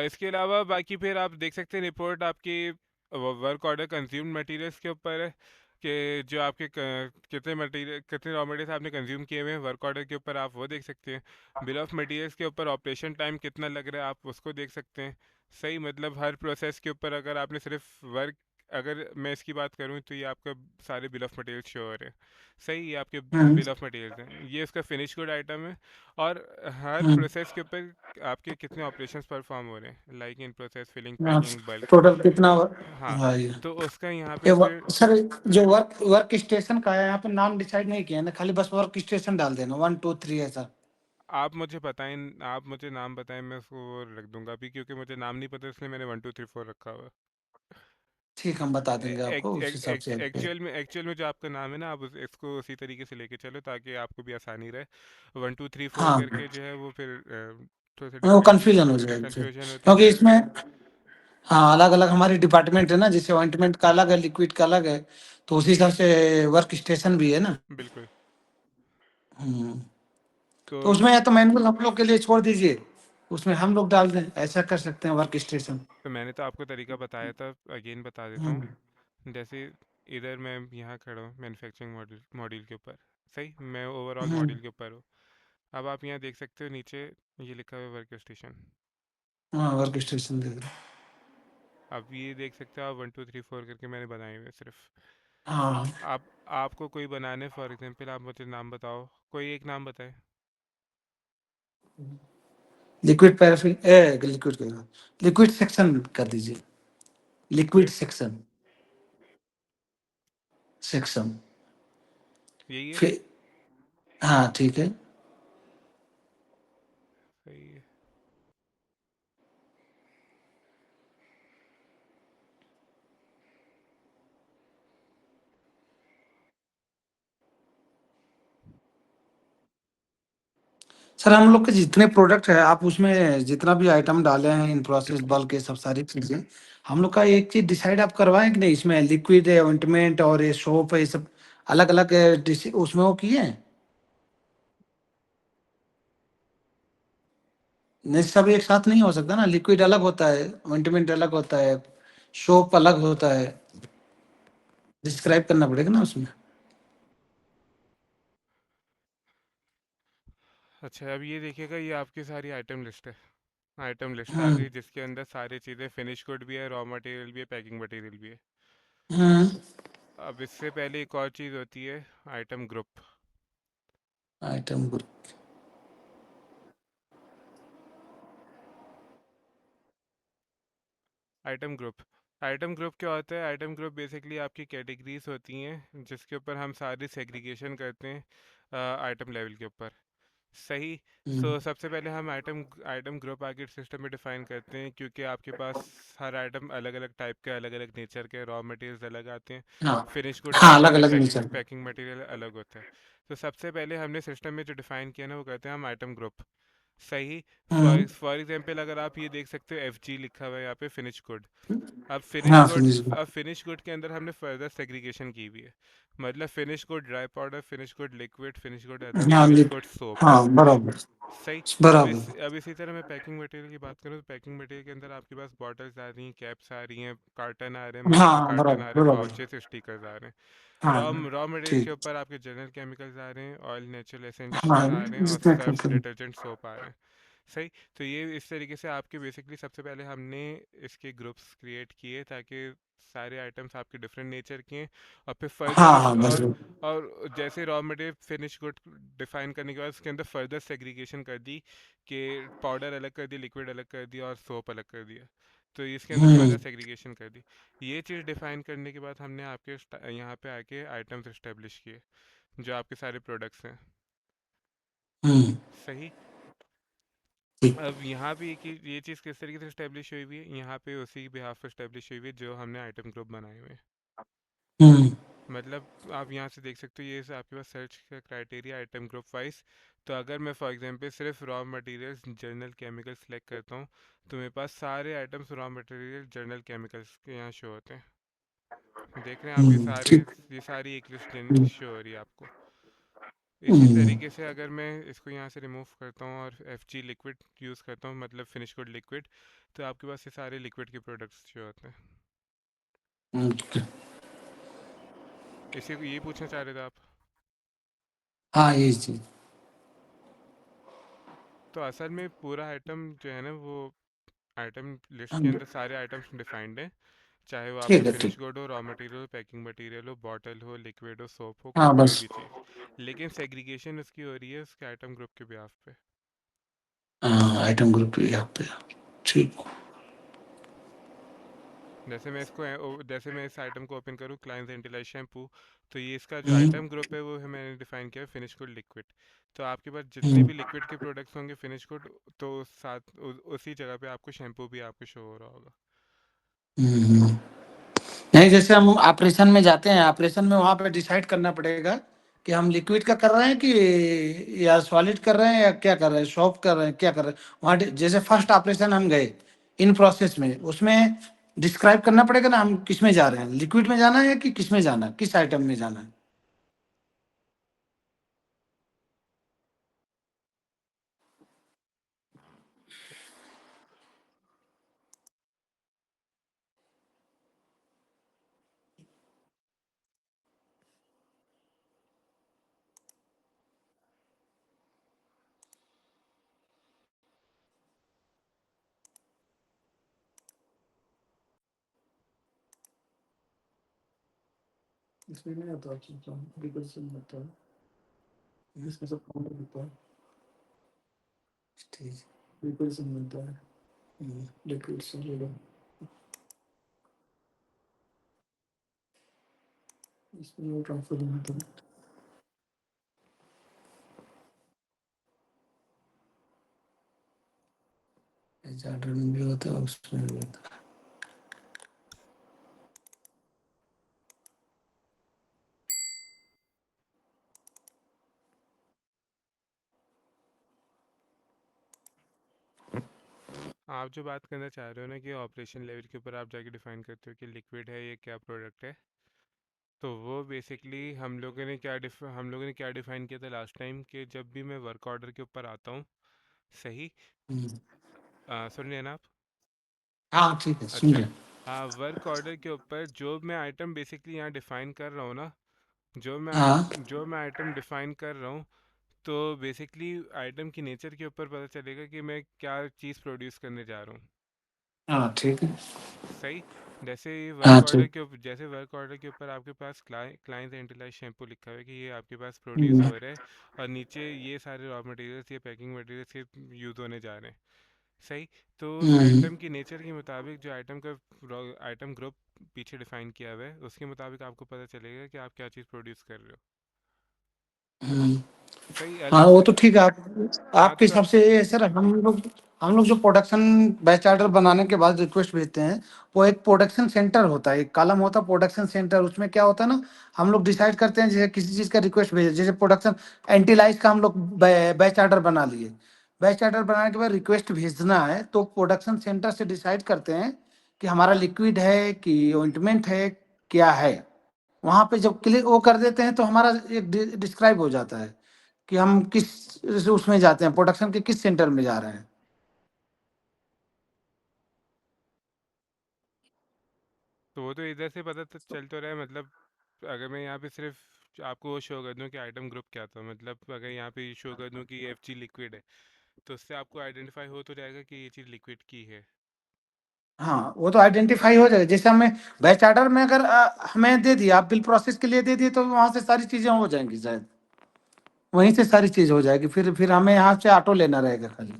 इसके अलावा बाकी फिर आप देख सकते हैं रिपोर्ट आपकी वर्क ऑर्डर कंज्यूम्ड मटेरियल्स के ऊपर है कि जो आपके कितने रॉ मटेरियल्स आपने कंज्यूम किए हुए हैं वर्क ऑर्डर के ऊपर, आप वो देख सकते हैं। बिल ऑफ मटेरियल्स के ऊपर ऑपरेशन टाइम कितना लग रहा है आप उसको देख सकते हैं। सही, मतलब हर प्रोसेस के ऊपर अगर आपने सिर्फ वर्क, अगर मैं इसकी बात करूं तो ये आपका सारे बिल ऑफ मटेरियल शो हो रहे हैं। सही, ये आपके बिल ऑफ मटेरियल्स हैं, ये उसका फिनिश गुड आइटम है। और हर प्रोसेस के ऊपर आपके कितने ऑपरेशंस परफॉर्म हो रहे हैं, like in process, filling, packing, bulk. Total कितना हाँ, हाँ ये तो उसका यहाँ पे फिर सर जो वर्क वर्क स्टेशन का है यहाँ पे नाम डिसाइड नहीं किया है ना, खाली बस वर्क स्टेशन डाल देना 1 2 3 ऐसा। आप मुझे बताएं, आप मुझे नाम बताएं, मैं उसको वो रख दूंगा अभी, क्योंकि मुझे नाम नहीं पता इसलिए मैंने 1 2 3 4 रखा हुआ है। ठीक, हम बता देंगे आपको उस हिसाब से आपके। एक्चुअल में जो आपका नाम है ना, आप इसको उसी तरीके से लेके चलो ताकि आपको भी आसानी रहे। 1 2 3 4 हाँ, करके जो है वो फिर थोड़ा सा वो डिफरेंट कंफ्यूजन हो जाएगा फिर, कंफ्यूजन होती है क्योंकि फिर। इसमें हाँ अलग अलग हमारी डिपार्टमेंट है ना, जैसे ऑइंटमेंट का अलग है, लिक्विड का अलग है, तो उसी हिसाब से वर्क स्टेशन भी है ना। बिल्कुल। हम्म, तो तो उसमें या तो मैनुअल हम लोग के लिए छोड़ दीजिए, उसमें हम लोग डाल दें, ऐसा कर सकते हैं वर्क स्टेशन। मैंने तो आपको तरीका बताया था, अगेन बता देता हम्म, हूँ। जैसे इधर मैं यहाँ खड़ा हूँ मैन्युफैक्चरिंग मॉड्यूल मॉड्यूल के ऊपर, सही, मैं ओवरऑल हम्म, मॉड्यूल के ऊपर हूँ। अब आप यहाँ देख सकते हो नीचे ये लिखा हुआ है वर्क स्टेशन। हाँ वर्क स्टेशन दे दो। अब ये देख सकते हो आप 1 2 3 4 करके मैंने बनाए हुए हैं सिर्फ। हाँ, आप आपको कोई बनाने, फॉर एग्जांपल आप मुझे नाम बताओ, कोई एक नाम बताएं। Liquid paraffin a liquid liquid section कर दीजिए, लिक्विड लिक्विड सेक्शन, सेक्शन यही है। फिर हाँ ठीक है। सही है। सर हम लोग के जितने प्रोडक्ट है, आप उसमें जितना भी आइटम डाले हैं, इन प्रोसेस बल्क, ये सब सारी चीजें हम लोग का एक चीज डिसाइड आप करवाएं कि नहीं, इसमें लिक्विड है, ऑइंटमेंट और ये सोप है, ये सब अलग अलग उसमें वो किए हैं? नहीं सब एक साथ नहीं हो सकता ना, लिक्विड अलग होता है, ऑइंटमेंट अलग होता है, सोप अलग होता है, डिस्क्राइब करना पड़ेगा ना उसमें। अच्छा, अब ये देखिएगा, ये आपकी सारी आइटम लिस्ट है। आइटम लिस्ट आ हम्म, गई जिसके अंदर सारी चीज़ें, फिनिश गुड भी है, रॉ मटेरियल भी है, पैकिंग मटेरियल भी है। हम्म, अब इससे पहले एक और चीज़ होती है, item group. Item group. Item group item group क्या होता है? आइटम ग्रुप बेसिकली आपकी कैटेगरीज होती हैं जिसके ऊपर हम सारी सेग्रीगेशन करते हैं आइटम लेवल के ऊपर, सही। हम्म, सो सबसे पहले हम आइटम आइटम ग्रुप आगे सिस्टम में डिफाइन करते हैं, क्योंकि आपके पास हर आइटम अलग अलग टाइप के, अलग अलग नेचर के, रॉ मटेरियल्स अलग आते हैं, हाँ फिनिश गुड हाँ अलग अलग होता है, अलग पैकिंग नेचर। पैकिंग मटेरियल अलग होता है। तो सबसे पहले हमने सिस्टम में जो डिफाइन किया ना, वो कहते हैं हम आइटम ग्रुप, सही। हम्म, फॉर एग्जांपल अगर आप ये देख सकते हो, एफ जी लिखा हुआ है यहाँ पे, फिनिश गुड। हाँ फिनिश। अब फिनिश गुड के अंदर हमने फर्दर सेग्रीगेशन की हुई है। मतलब finish good dry powder, finish good liquid, finish good other, हाँ फिनिश गुड सोप, हाँ बराबर, सही। बराबर। अब इसी तरह मैं पैकिंग मटेरियल की बात करूँ, तो पैकिंग मटेरियल के अंदर आपके पास बॉटल्स आ रही हैं, कैप्स आ रही हैं, कार्टन आ रहे हैं, मेटल हाँ कार्टन बराबर आ रहे हैं, बराबर। पाउचेस, स्टिकर्स आ रहे हैं। हाँ रॉ मटेरियल के ठीक। ऊपर आपके जनरल केमिकल्स आ रहे हैं, ऑयल, नेचुरल हाँ एसेंशियल आ रहे हैं, और जितने सर्फ डिटर्जेंट, सोप आ रहे हैं, सही। तो ये इस तरीके से आपके बेसिकली सबसे पहले हमने इसके ग्रुप्स क्रिएट किए ताकि सारे आइटम्स आपके डिफरेंट नेचर के हैं। और फिर फर्दर हाँ हाँ बस। और जैसे raw material finish good define करने के बाद उसके अंदर फर्दर सेग्रीगेशन कर दी, कि पाउडर अलग कर दी, लिक्विड अलग कर दिया, और सोप अलग कर दिया। तो इसके अंदर फर्दर हम्म, सेग्रीगेशन कर दी। ये चीज़ डिफाइन करने के बाद हमने आपके यहाँ पे आके आइटम्स इस्टेब्लिश किए, जो आपके सारे प्रोडक्ट्स हैं, हम्म, सही। ठीक। अब यहाँ पे ये चीज़ किस तरीके से इस्टेब्लिश हुई हुई है, यहाँ पे उसी बिहाफ पे इस्टेब्लिश हुई हुई है जो हमने आइटम ग्रुप बनाए हुए हैं। हम्म, मतलब आप यहाँ से देख सकते हो, ये आपके पास सर्च का क्राइटेरिया आइटम ग्रुप वाइज। तो अगर मैं फॉर एग्जांपल सिर्फ raw materials journal chemicals select करता हूँ, तो मेरे पास सारे items raw material journal chemicals के यहाँ शो होते हैं। देख रहे हैं आप, ठीक। ये सारी एक लिस्ट हम्म, शो हो रही है आपको। इसी हम्म, तरीके से अगर मैं इसको यहाँ से रिमूव करता हूँ और एफ जी लिक्विड यूज़ करता हूँ, मतलब फिनिश गुड लिक्विड, तो आपके पास ये सारे लिक्विड के प्रोडक्ट्स शो होते हैं। ठीक। इसी को ये पूछना चाह रहे थे आप? हाँ ये चीज। तो असल में पूरा आइटम जो है ना, वो आइटम लिस्ट के हम्म, अंदर सारे आइटम्स डिफाइंड हैं। चाहे वो आपका ठीक है फिनिश ठीक। गुड हो, रॉ मटेरियल हो, पैकिंग मटेरियल हो, बॉटल हो, लिक्विड हो, सोप हो, हाँ कोई बस। भी चीज़। लेकिन सेग्रीगेशन उसकी हो रही है उसके आइटम ग्रुप के बिहाफ पे। हाँ आइटम ग्रुप यहाँ पे, ठीक। जैसे मैं इस आइटम को ओपन करूँ, क्लाइंट एंटिलाइज शैम्पू, तो ये इसका जो हम्म, आइटम ग्रुप है वो है, मैंने डिफाइन किया फिनिश गुड लिक्विड। तो आपके पास जितने हम्म, भी लिक्विड के प्रोडक्ट्स होंगे फिनिश गुड, तो उसी जगह पे आपको शैम्पू भी आपको शो हो रहा होगा। हम्म। नहीं, जैसे हम ऑपरेशन में जाते हैं, ऑपरेशन में वहां पे डिसाइड करना पड़ेगा कि हम लिक्विड का कर रहे हैं कि या सॉलिड कर रहे हैं या क्या कर रहे हैं, सॉफ्ट कर रहे हैं, क्या कर रहे हैं। वहाँ जैसे फर्स्ट ऑपरेशन हम गए इन प्रोसेस में, उसमें डिस्क्राइब करना पड़ेगा ना हम किस में जा रहे हैं, लिक्विड में जाना है कि किस में जाना है, किस आइटम में जाना है। इसमें नहीं आता बिल्कुल सही होता है, इसमें सब काउंटर होता है। ठीक, बिल्कुल सही होता है। लिक्विड सॉलिड इसमें वो ट्रांसफर होता है। चार्टर में भी होता है, उसमें भी होता है। आप जो बात करना चाह रहे हो ना कि ऑपरेशन लेवल के ऊपर आप जाके डिफाइन करते हो कि लिक्विड है ये क्या प्रोडक्ट है, तो वो बेसिकली हम लोगों ने क्या डिफाइन किया था लास्ट टाइम, कि जब भी मैं वर्क ऑर्डर के ऊपर आता हूँ, सही, हम्म। सुन रहे हैं ना आप? हाँ ठीक है, सुन अच्छा, रहे। हाँ, वर्क ऑर्डर के ऊपर जो मैं आइटम बेसिकली यहाँ डिफाइन कर रहा हूँ ना, हाँ जो मैं आइटम डिफाइन कर रहा हूँ, तो बेसिकली आइटम की नेचर के ऊपर पता चलेगा कि मैं क्या चीज़ प्रोड्यूस करने जा रहा हूँ। हाँ ठीक है। सही। हाँ ठीक। जैसे वर्क ऑर्डर के ऊपर आपके पास क्लाइंट एंटिलाइज शैम्पू लिखा हुआ है कि ये आपके पास प्रोड्यूस हम्म, हो रहा है, और नीचे ये सारे रॉ मटेरियल्स, ये पैकिंग मटेरियल्स ये यूज़ होने जा रहे हैं। सही। तो उस हम्म, आइटम की नेचर के मुताबिक जो आइटम ग्रुप पीछे डिफाइन किया हुआ है, उसके मुताबिक आपको पता चलेगा कि आप क्या चीज़ प्रोड्यूस कर रहे हो। हम्म। सही। हाँ अलग वो से। तो ठीक है। हाँ आपके तो हिसाब से ये सर, हम लोग जो प्रोडक्शन बैच ऑर्डर बनाने के बाद रिक्वेस्ट भेजते हैं, वो एक प्रोडक्शन सेंटर होता है, एक कॉलम होता है प्रोडक्शन सेंटर। उसमें क्या होता है ना, हम लोग डिसाइड करते हैं जैसे किसी चीज़ का रिक्वेस्ट भेजे, जैसे प्रोडक्शन एंटीलाइज का हम लोग बैच ऑर्डर बना लिए। बैच ऑर्डर बनाने के बाद रिक्वेस्ट भेजना है तो प्रोडक्शन सेंटर से डिसाइड करते हैं कि हमारा लिक्विड है कि ऑइंटमेंट है, क्या है। वहां पे जब क्लिक वो कर देते हैं तो हमारा एक डिस्क्राइब हो जाता है कि हम किस उसमें जाते हैं, प्रोडक्शन के किस सेंटर में जा रहे हैं। तो वो तो इधर से पता तो चल तो रहा है, मतलब अगर मैं यहाँ पे सिर्फ आपको शो कर दूँ कि आइटम ग्रुप क्या था, मतलब अगर यहाँ पे शो कर दूँ कि एफ जी लिक्विड है, तो उससे आपको आइडेंटिफाई हो तो जाएगा कि ये चीज़ लिक्विड की है। हाँ वो तो आइडेंटिफाई हो जाएगा, जैसे हमें बैच ऑर्डर में अगर हमें दे दिया, आप बिल प्रोसेस के लिए दे दिए, तो वहां से सारी चीजें हो जाएंगी शायद, वहीं से सारी चीज हो जाएगी, फिर हमें यहाँ से ऑटो लेना रहेगा खाली।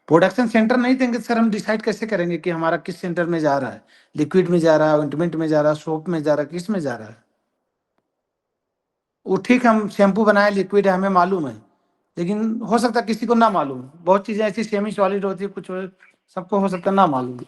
प्रोडक्शन सेंटर नहीं देंगे सर, हम डिसाइड कैसे करेंगे कि हमारा किस सेंटर में जा रहा है, लिक्विड में जा रहा है, ऑइंटमेंट में जा रहा है, सोप में जा रहा है, किस में जा रहा है। वो ठीक है, हम शैम्पू बनाए लिक्विड है हमें मालूम है, लेकिन हो सकता है किसी को ना मालूम, बहुत चीजें ऐसी सेमी सॉलिड होती है, सबको हो सकता है ना मालूम।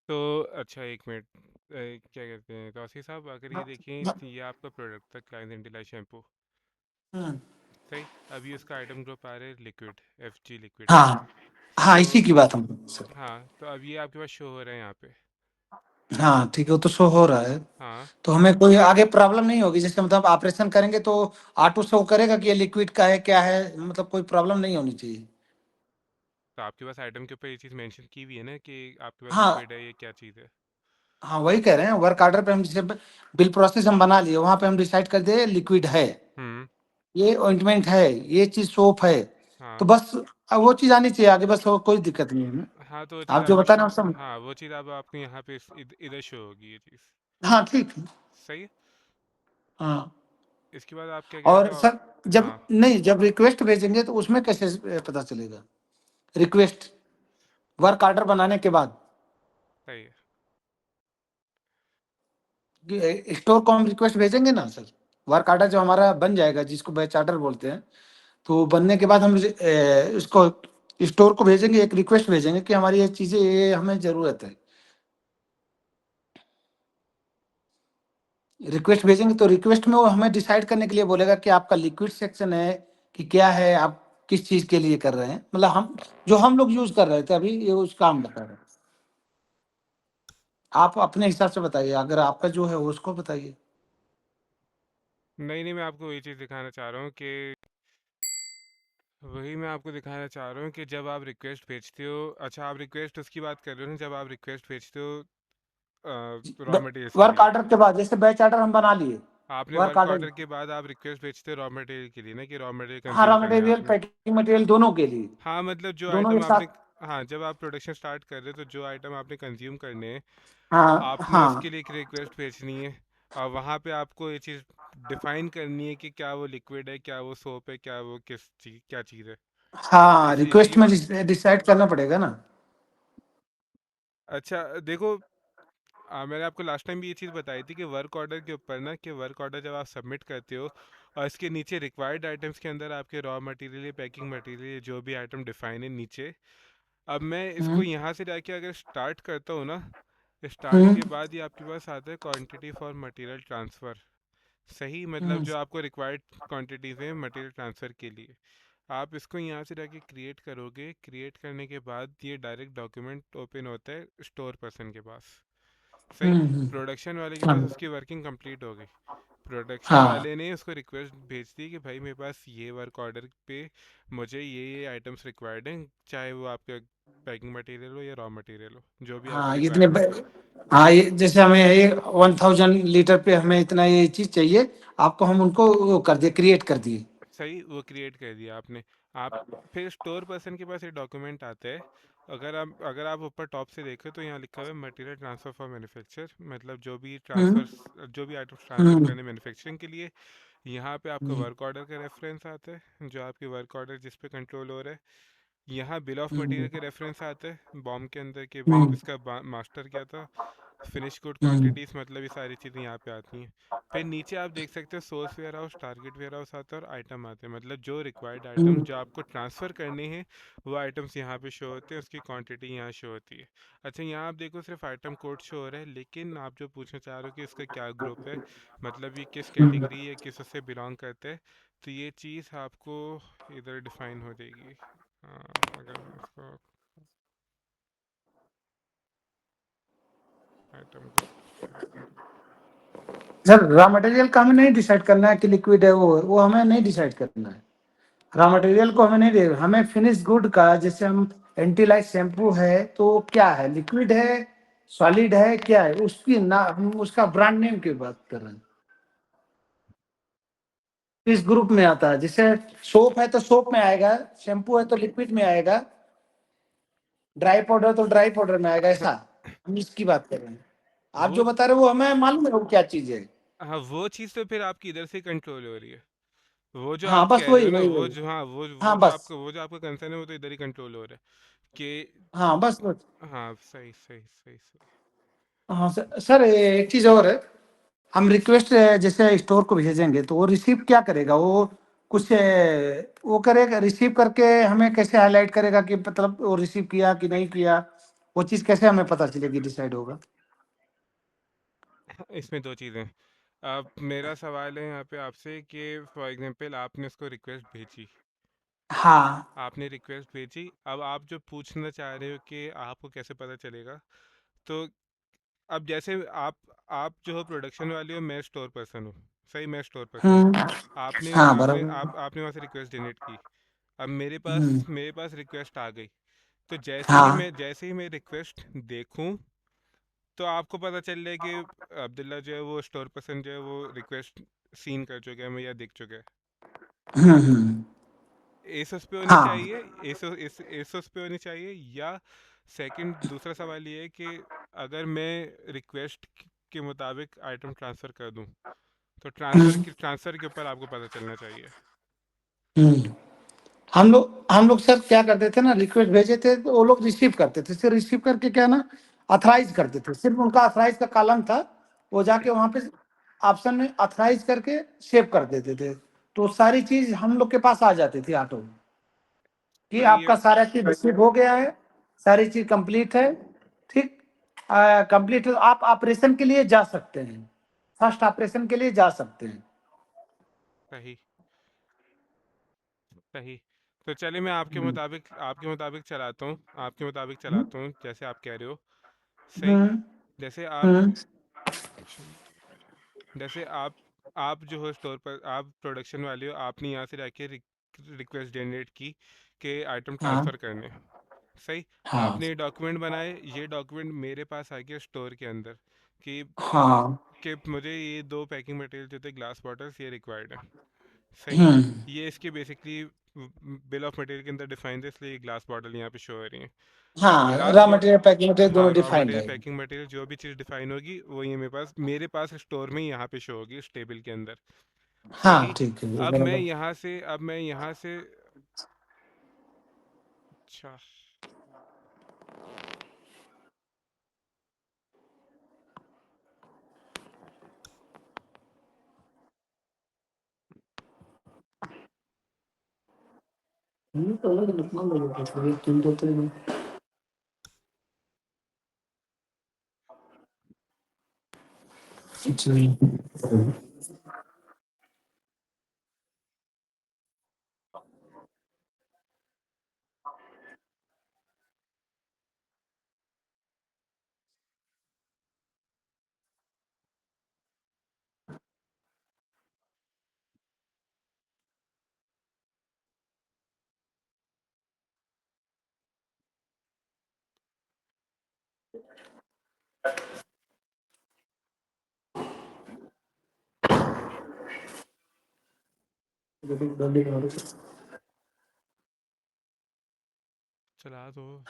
तो अच्छा एक मिनट, क्या कहते हैं तौसी साहब, अगर ये देखें तो ये आपका प्रोडक्ट था क्लाइंट एंटीलाइट शैम्पू, हम्म, सही। अभी उसका आइटम ग्रुप आ रहा है लिक्विड, FG लिक्विड। हाँ हाँ, तो इसी की बात हम सर। हाँ, तो अब ये आपके पास शो हो रहा है यहाँ पे। हाँ ठीक है, वो तो शो हो रहा है। हाँ, तो हमें कोई आगे प्रॉब्लम नहीं होगी, जैसे मतलब ऑपरेशन करेंगे तो ऑटो शो करेगा कि ये लिक्विड का है क्या है, मतलब कोई प्रॉब्लम नहीं होनी चाहिए। तो आपके पास आइटम के ऊपर ये चीज़ मेंशन की हुई है ना कि आपके पास हाँ लिक्विड है, ये क्या चीज़ है। हाँ, वही कह रहे हैं, वर्क ऑर्डर पे हम जैसे बिल प्रोसेस हम बना लिए, वहां पे हम डिसाइड कर दिए लिक्विड है, हम्म। ये ऑइंटमेंट है, ये चीज सोप है। तो हाँ बस अब वो चीज आनी चाहिए आगे, बस वो कोई दिक्कत नहीं है हमें। हाँ, तो वो चीज़ आप जो आपकी बता रहे हैं सब। हाँ, वो चीज़ अब आपको यहाँ पे इधर शो होगी ये चीज़। हाँ ठीक है। सही है। हाँ, इसके बाद आप क्या कह रहे थे और सर जब हाँ, नहीं, जब रिक्वेस्ट भेजेंगे तो उसमें कैसे पता चलेगा रिक्वेस्ट, वर्क ऑर्डर बनाने के बाद सही है। स्टोर को हम रिक्वेस्ट भेजेंगे ना सर, वर्क ऑर्डर जो हमारा बन जाएगा जिसको बैच ऑर्डर बोलते हैं, तो बनने के बाद हम इसको स्टोर को भेजेंगे, एक रिक्वेस्ट भेजेंगे कि हमारी ये चीजें ये हमें जरूरत है। रिक्वेस्ट भेजेंगे तो रिक्वेस्ट में वो हमें डिसाइड करने के लिए बोलेगा कि आपका लिक्विड सेक्शन है कि क्या है, आप किस चीज के लिए कर रहे हैं, मतलब हम जो हम लोग यूज कर रहे थे अभी, ये उस काम बता रहे हैं। आप अपने हिसाब से बताइए, अगर आपका जो है वो उसको बताइए। नहीं नहीं, मैं आपको वही चीज़ दिखाना चाह रहा हूँ कि वही मैं आपको दिखाना चाह रहा हूँ कि जब आप रिक्वेस्ट भेजते हो, अच्छा आप रिक्वेस्ट उसकी बात कर रहे हो ना, जब आप रिक्वेस्ट भेजते हो रॉ मटेरियल्स के वर्क लिए। ऑर्डर के बाद जैसे बैच ऑर्डर हम बना लिए, आपने वर्क वर्क ऑर्डर, ऑर्डर के बाद आप रिक्वेस्ट भेजते हो रॉ मटेरियल के लिए ना, कि रॉ मटेरियल हाँ कंज्यूम रॉ करना है मटेरियल आपने। पैकिंग मटेरियल दोनों के लिए, हाँ, मतलब जो दोनों आइटम एक आपने, साथ। हाँ जब आप प्रोडक्शन स्टार्ट कर रहे हो तो जो आइटम आपने कंज्यूम करने हैं, हाँ आपने उसके हाँ लिए एक रिक्वेस्ट भेजनी है। और वहाँ पे आपको ये चीज़ डिफाइन करनी है कि क्या वो लिक्विड है, क्या वो सोप है, क्या वो किस चीज़, क्या चीज़ है। हाँ, इसी रिक्वेस्ट के में डिसाइड करना पड़ेगा ना। अच्छा देखो, मैंने आपको लास्ट टाइम भी ये चीज़ बताई थी कि वर्क ऑर्डर के ऊपर ना, कि वर्क ऑर्डर जब आप सबमिट करते हो और इसके नीचे रिक्वायर्ड आइटम्स के अंदर आपके रॉ मटेरियल, पैकिंग मटेरियल, जो भी आइटम डिफाइन है नीचे। अब मैं इसको हम्म यहाँ से जाके अगर स्टार्ट करता हूँ ना, स्टार्ट के हम्म बाद ये आपके पास आता है क्वांटिटी फॉर मटेरियल ट्रांसफ़र। सही, मतलब हम्म जो आपको रिक्वायर्ड क्वांटिटीज़ हैं मटेरियल ट्रांसफ़र के लिए, आप इसको यहाँ से जाके क्रिएट करोगे। क्रिएट करने के बाद ये डायरेक्ट डॉक्यूमेंट ओपन होता है स्टोर पर्सन के पास। सही। हम्म, प्रोडक्शन वाले के पास हाँ उसकी वर्किंग कंप्लीट हो गई। प्रोडक्शन हाँ वाले ने उसको रिक्वेस्ट भेज दी कि भाई मेरे पास ये वर्क ऑर्डर पे मुझे ये आइटम्स रिक्वायर्ड हैं, चाहे वो आपका पैकिंग मटेरियल हो या रॉ मटेरियल हो, जो भी आपकी हाँ, रिक्वायरमेंट है। हाँ, ये जैसे हमें ये 1000 लीटर पे हमें इतना ये चीज चाहिए, आपको हम उनको वो कर दिए, क्रिएट कर दिए। सही, वो क्रिएट कर दिया आपने। आप फिर स्टोर पर्सन के पास एक डॉक्यूमेंट आता है। अगर आप ऊपर टॉप से देखें तो यहाँ लिखा हुआ है मटेरियल ट्रांसफ़र फॉर मैन्युफैक्चर, मतलब हम्म जो भी आइटम्स ट्रांसफ़र हम्म करने मैन्युफैक्चरिंग के लिए। यहाँ पे आपका हम्म वर्क ऑर्डर का रेफरेंस आता है, जो आपकी वर्क ऑर्डर जिस पे कंट्रोल हो रहा है। यहाँ बिल ऑफ हम्म मटेरियल के रेफरेंस आता है बॉम्ब के अंदर, कि भाई हम्म इसका मास्टर क्या था। फिनिश गुड हम्म क्वांटिटीज़, मतलब ये सारी चीज़ें यहाँ पे आती हैं। फिर नीचे आप देख सकते हो source warehouse, target warehouse आता है और आइटम आते हैं, मतलब जो रिक्वायर्ड आइटम्स हम्म जो आपको ट्रांसफ़र करने हैं वो आइटम्स यहाँ पे शो होते हैं, उसकी क्वांटिटी यहाँ शो होती है। अच्छा, यहाँ आप देखो सिर्फ आइटम कोड शो हो रहा है, लेकिन आप जो पूछना चाह रहे हो कि इसका क्या ग्रुप है, मतलब ये किस हम्म। कैटेगरी या किस उससे बिलोंग करता है, तो ये चीज़ आपको इधर डिफाइन हो जाएगी। अगर मैं इसको item group, sir raw material का हमें नहीं डिसाइड करना है कि लिक्विड है, वो हमें नहीं डिसाइड करना है। रॉ मटेरियल को हमें नहीं दे, हमें फिनिश गुड का, जैसे हम एंटीलाइट शैम्पू है तो क्या है, लिक्विड है, सॉलिड है, क्या है उसकी ना, हम उसका ब्रांड नेम की बात कर रहे हैं। किस ग्रुप में आता है, जैसे सोप है तो सोप में आएगा, शैम्पू है तो लिक्विड में आएगा, ड्राई पाउडर तो ड्राई पाउडर में आएगा, ऐसा हम इसकी बात कर रहे हैं। आप वो जो बता रहे हो वो हमें मालूम है वो क्या चीज है। हाँ, वो चीज़ तो फिर आपकी इधर से कंट्रोल हो रही है। वो जो हाँ आप बस कह रहे वही हो ना, वही वो वही। जो हाँ वो हाँ जो बस, आपका कंसर्न है वो तो इधर ही कंट्रोल हो रहा है कि हाँ बस बस। हाँ, सही सही सही सही। हाँ सर, सर एक चीज और है, हम रिक्वेस्ट जैसे स्टोर को भेजेंगे तो वो रिसीव क्या करेगा, वो कुछ वो करेगा, रिसीव करके हमें कैसे हाईलाइट करेगा कि मतलब वो रिसीव किया कि नहीं किया, वो चीज कैसे हमें पता चलेगी, डिसाइड होगा? इसमें दो चीज़ें। अब मेरा सवाल है यहाँ पे आपसे कि फॉर एग्जांपल आपने उसको रिक्वेस्ट भेजी, हाँ। आपने रिक्वेस्ट भेजी, अब आप जो पूछना चाह रहे हो कि आपको कैसे पता चलेगा, तो अब जैसे आप जो हो प्रोडक्शन वाले हो, मैं स्टोर पर्सन हूँ, सही, मैं स्टोर पर्सन हूँ। आपने हाँ आपने बराबर। आपने वहाँ से रिक्वेस्ट जनरेट की। अब हम्म। मेरे पास रिक्वेस्ट आ गई, तो हाँ। जैसे ही मैं रिक्वेस्ट देखूं, तो आपको पता चल रहा है कि अब्दुल्ला जो है वो स्टोर पर्सन जो है वो रिक्वेस्ट सीन कर चुका है, मैं या देख चुका है। हम्म। एसोस पे होनी हाँ। चाहिए, एसोस पे होनी चाहिए, या सेकंड दूसरा सवाल ये है कि अगर मैं रिक्वेस्ट के मुताबिक आइटम ट्रांसफ़र कर दूं, तो हम्म। ट्रांसफ़र के ऊपर आपको पता चलना चाहिए। हम्म। हम लोग सर क्या करते थे ना, रिक्वेस्ट भेजे थे तो वो लोग रिसीव करते थे, फिर रिसीव करके क्या ना अथराइज करते थे, सिर्फ उनका अथराइज का कॉलम था, वो जाके वहां पे ऑप्शन में अथराइज करके सेव कर देते थे, तो सारी चीज हम लोग के पास आ जाती थी ऑटो, कि तो ये आपका सारा चीज रिसीव हो गया है, सारी चीज कंप्लीट है, ठीक, कंप्लीट है, आप ऑपरेशन के लिए जा सकते हैं, फर्स्ट ऑपरेशन के लिए जा सकते हैं। सही सही। तो चलिए मैं आपके मुताबिक चलाता हूँ, जैसे आप कह रहे हो, सही। हम्म। जैसे हम्म। जैसे आप जो हो स्टोर पर, आप प्रोडक्शन वाले हो, आपने यहाँ से जाके रिक्वेस्ट जनरेट की कि आइटम हाँ। ट्रांसफ़र करने, सही। हाँ। आपने डॉक्यूमेंट बनाए, ये डॉक्यूमेंट मेरे पास आ गया स्टोर के अंदर, कि हाँ। मुझे ये 2 पैकिंग मटेरियल जो थे ग्लास बॉटल्स ये रिक्वायर्ड है, सही। हम्म। ये इसके बेसिकली बिल ऑफ मटेरियल के अंदर डिफाइंड है, इसलिए ये ग्लास बॉटल यहाँ पे शो हो रही है। अब हाँ, glass raw bought material packing material हाँ, दोनों रॉ डिफाइंड मटेरियल रहेगी। पैकिंग मटेरियल जो भी चीज़ डिफाइन होगी वो ये मेरे पास स्टोर में ही यहाँ पे शो होगी इस टेबल के अंदर, हाँ सही। ठीक है, वो अब बराबर। मैं यहाँ से अच्छा, तो अलग कितना लगेगा, फिर 3 2 3 जी। चला दो।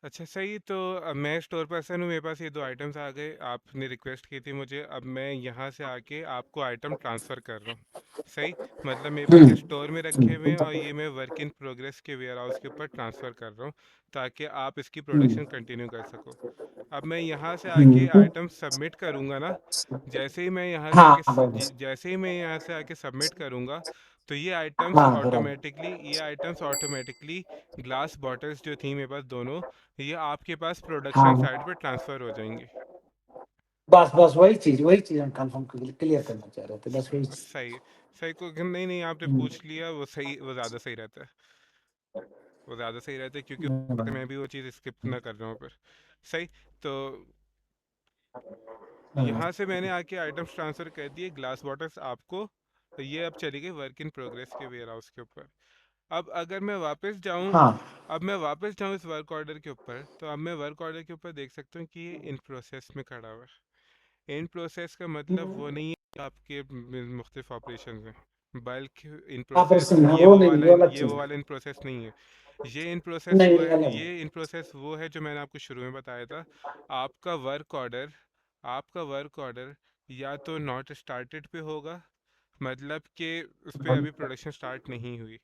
अच्छा, सही। तो अब मैं स्टोर पर्सन हूँ, मेरे पास ये 2 आइटम्स आ गए, आपने रिक्वेस्ट की थी मुझे, अब मैं यहाँ से आके आपको आइटम ट्रांसफ़र कर रहा हूँ, सही। मतलब मेरे पास ये स्टोर में रखे हुए हैं और ये मैं वर्क इन प्रोग्रेस के वेयर हाउस के ऊपर ट्रांसफ़र कर रहा हूँ, ताकि आप इसकी प्रोडक्शन कंटिन्यू कर सको। अब मैं यहाँ से आके आइटम सबमिट करूँगा ना, हाँ बस। जैसे ही मैं यहाँ से आके सबमिट करूँगा, तो हाँ बराबर। ये आइटम्स ऑटोमेटिकली ग्लास बॉटल्स जो थी मेरे पास दोनों, ये आपके पास प्रोडक्शन हाँ साइड पे ट्रांसफ़र हो जाएंगे। बस बस वही चीज हम कंफर्म क्लियर करना चाह रहे थे, बस वही चीज। सही सही को नहीं नहीं, आपने हम्म। पूछ लिया, वो ज़्यादा सही रहता है, क्योंकि हम्म। मैं भी वो चीज़ स्किप ना कर रहा हूँ फिर, सही। तो हम्म। यहाँ से मैंने आके आइटम्स ट्रांसफ़र कर दिए, ग्लास बॉटल्स आपको, तो ये अब चली गई वर्क इन प्रोग्रेस के वेयर हाउस के ऊपर। अब अगर हाँ। मैं वापस जाऊँ इस वर्क ऑर्डर के ऊपर, तो अब मैं वर्क ऑर्डर के ऊपर देख सकता हूँ कि ये इन प्रोसेस में खड़ा हुआ है। इन प्रोसेस का मतलब वो नहीं है कि आपके मुख्तलिफ ऑपरेशन हैं, बल्कि इन प्रोसेस ऑपरेशन है वो नहीं, वो अलग ये चीज वो है। वाला इन प्रोसेस नहीं है। नहीं नहीं, अलग है। ये इन प्रोसेस वो है जो मैंने आपको शुरू में बताया था। आपका वर्क ऑर्डर आपका वर्क ऑर्डर या तो नॉट स्टार्टेड पे होगा, मतलब कि उस पर अभी प्रोडक्शन स्टार्ट नहीं हुई,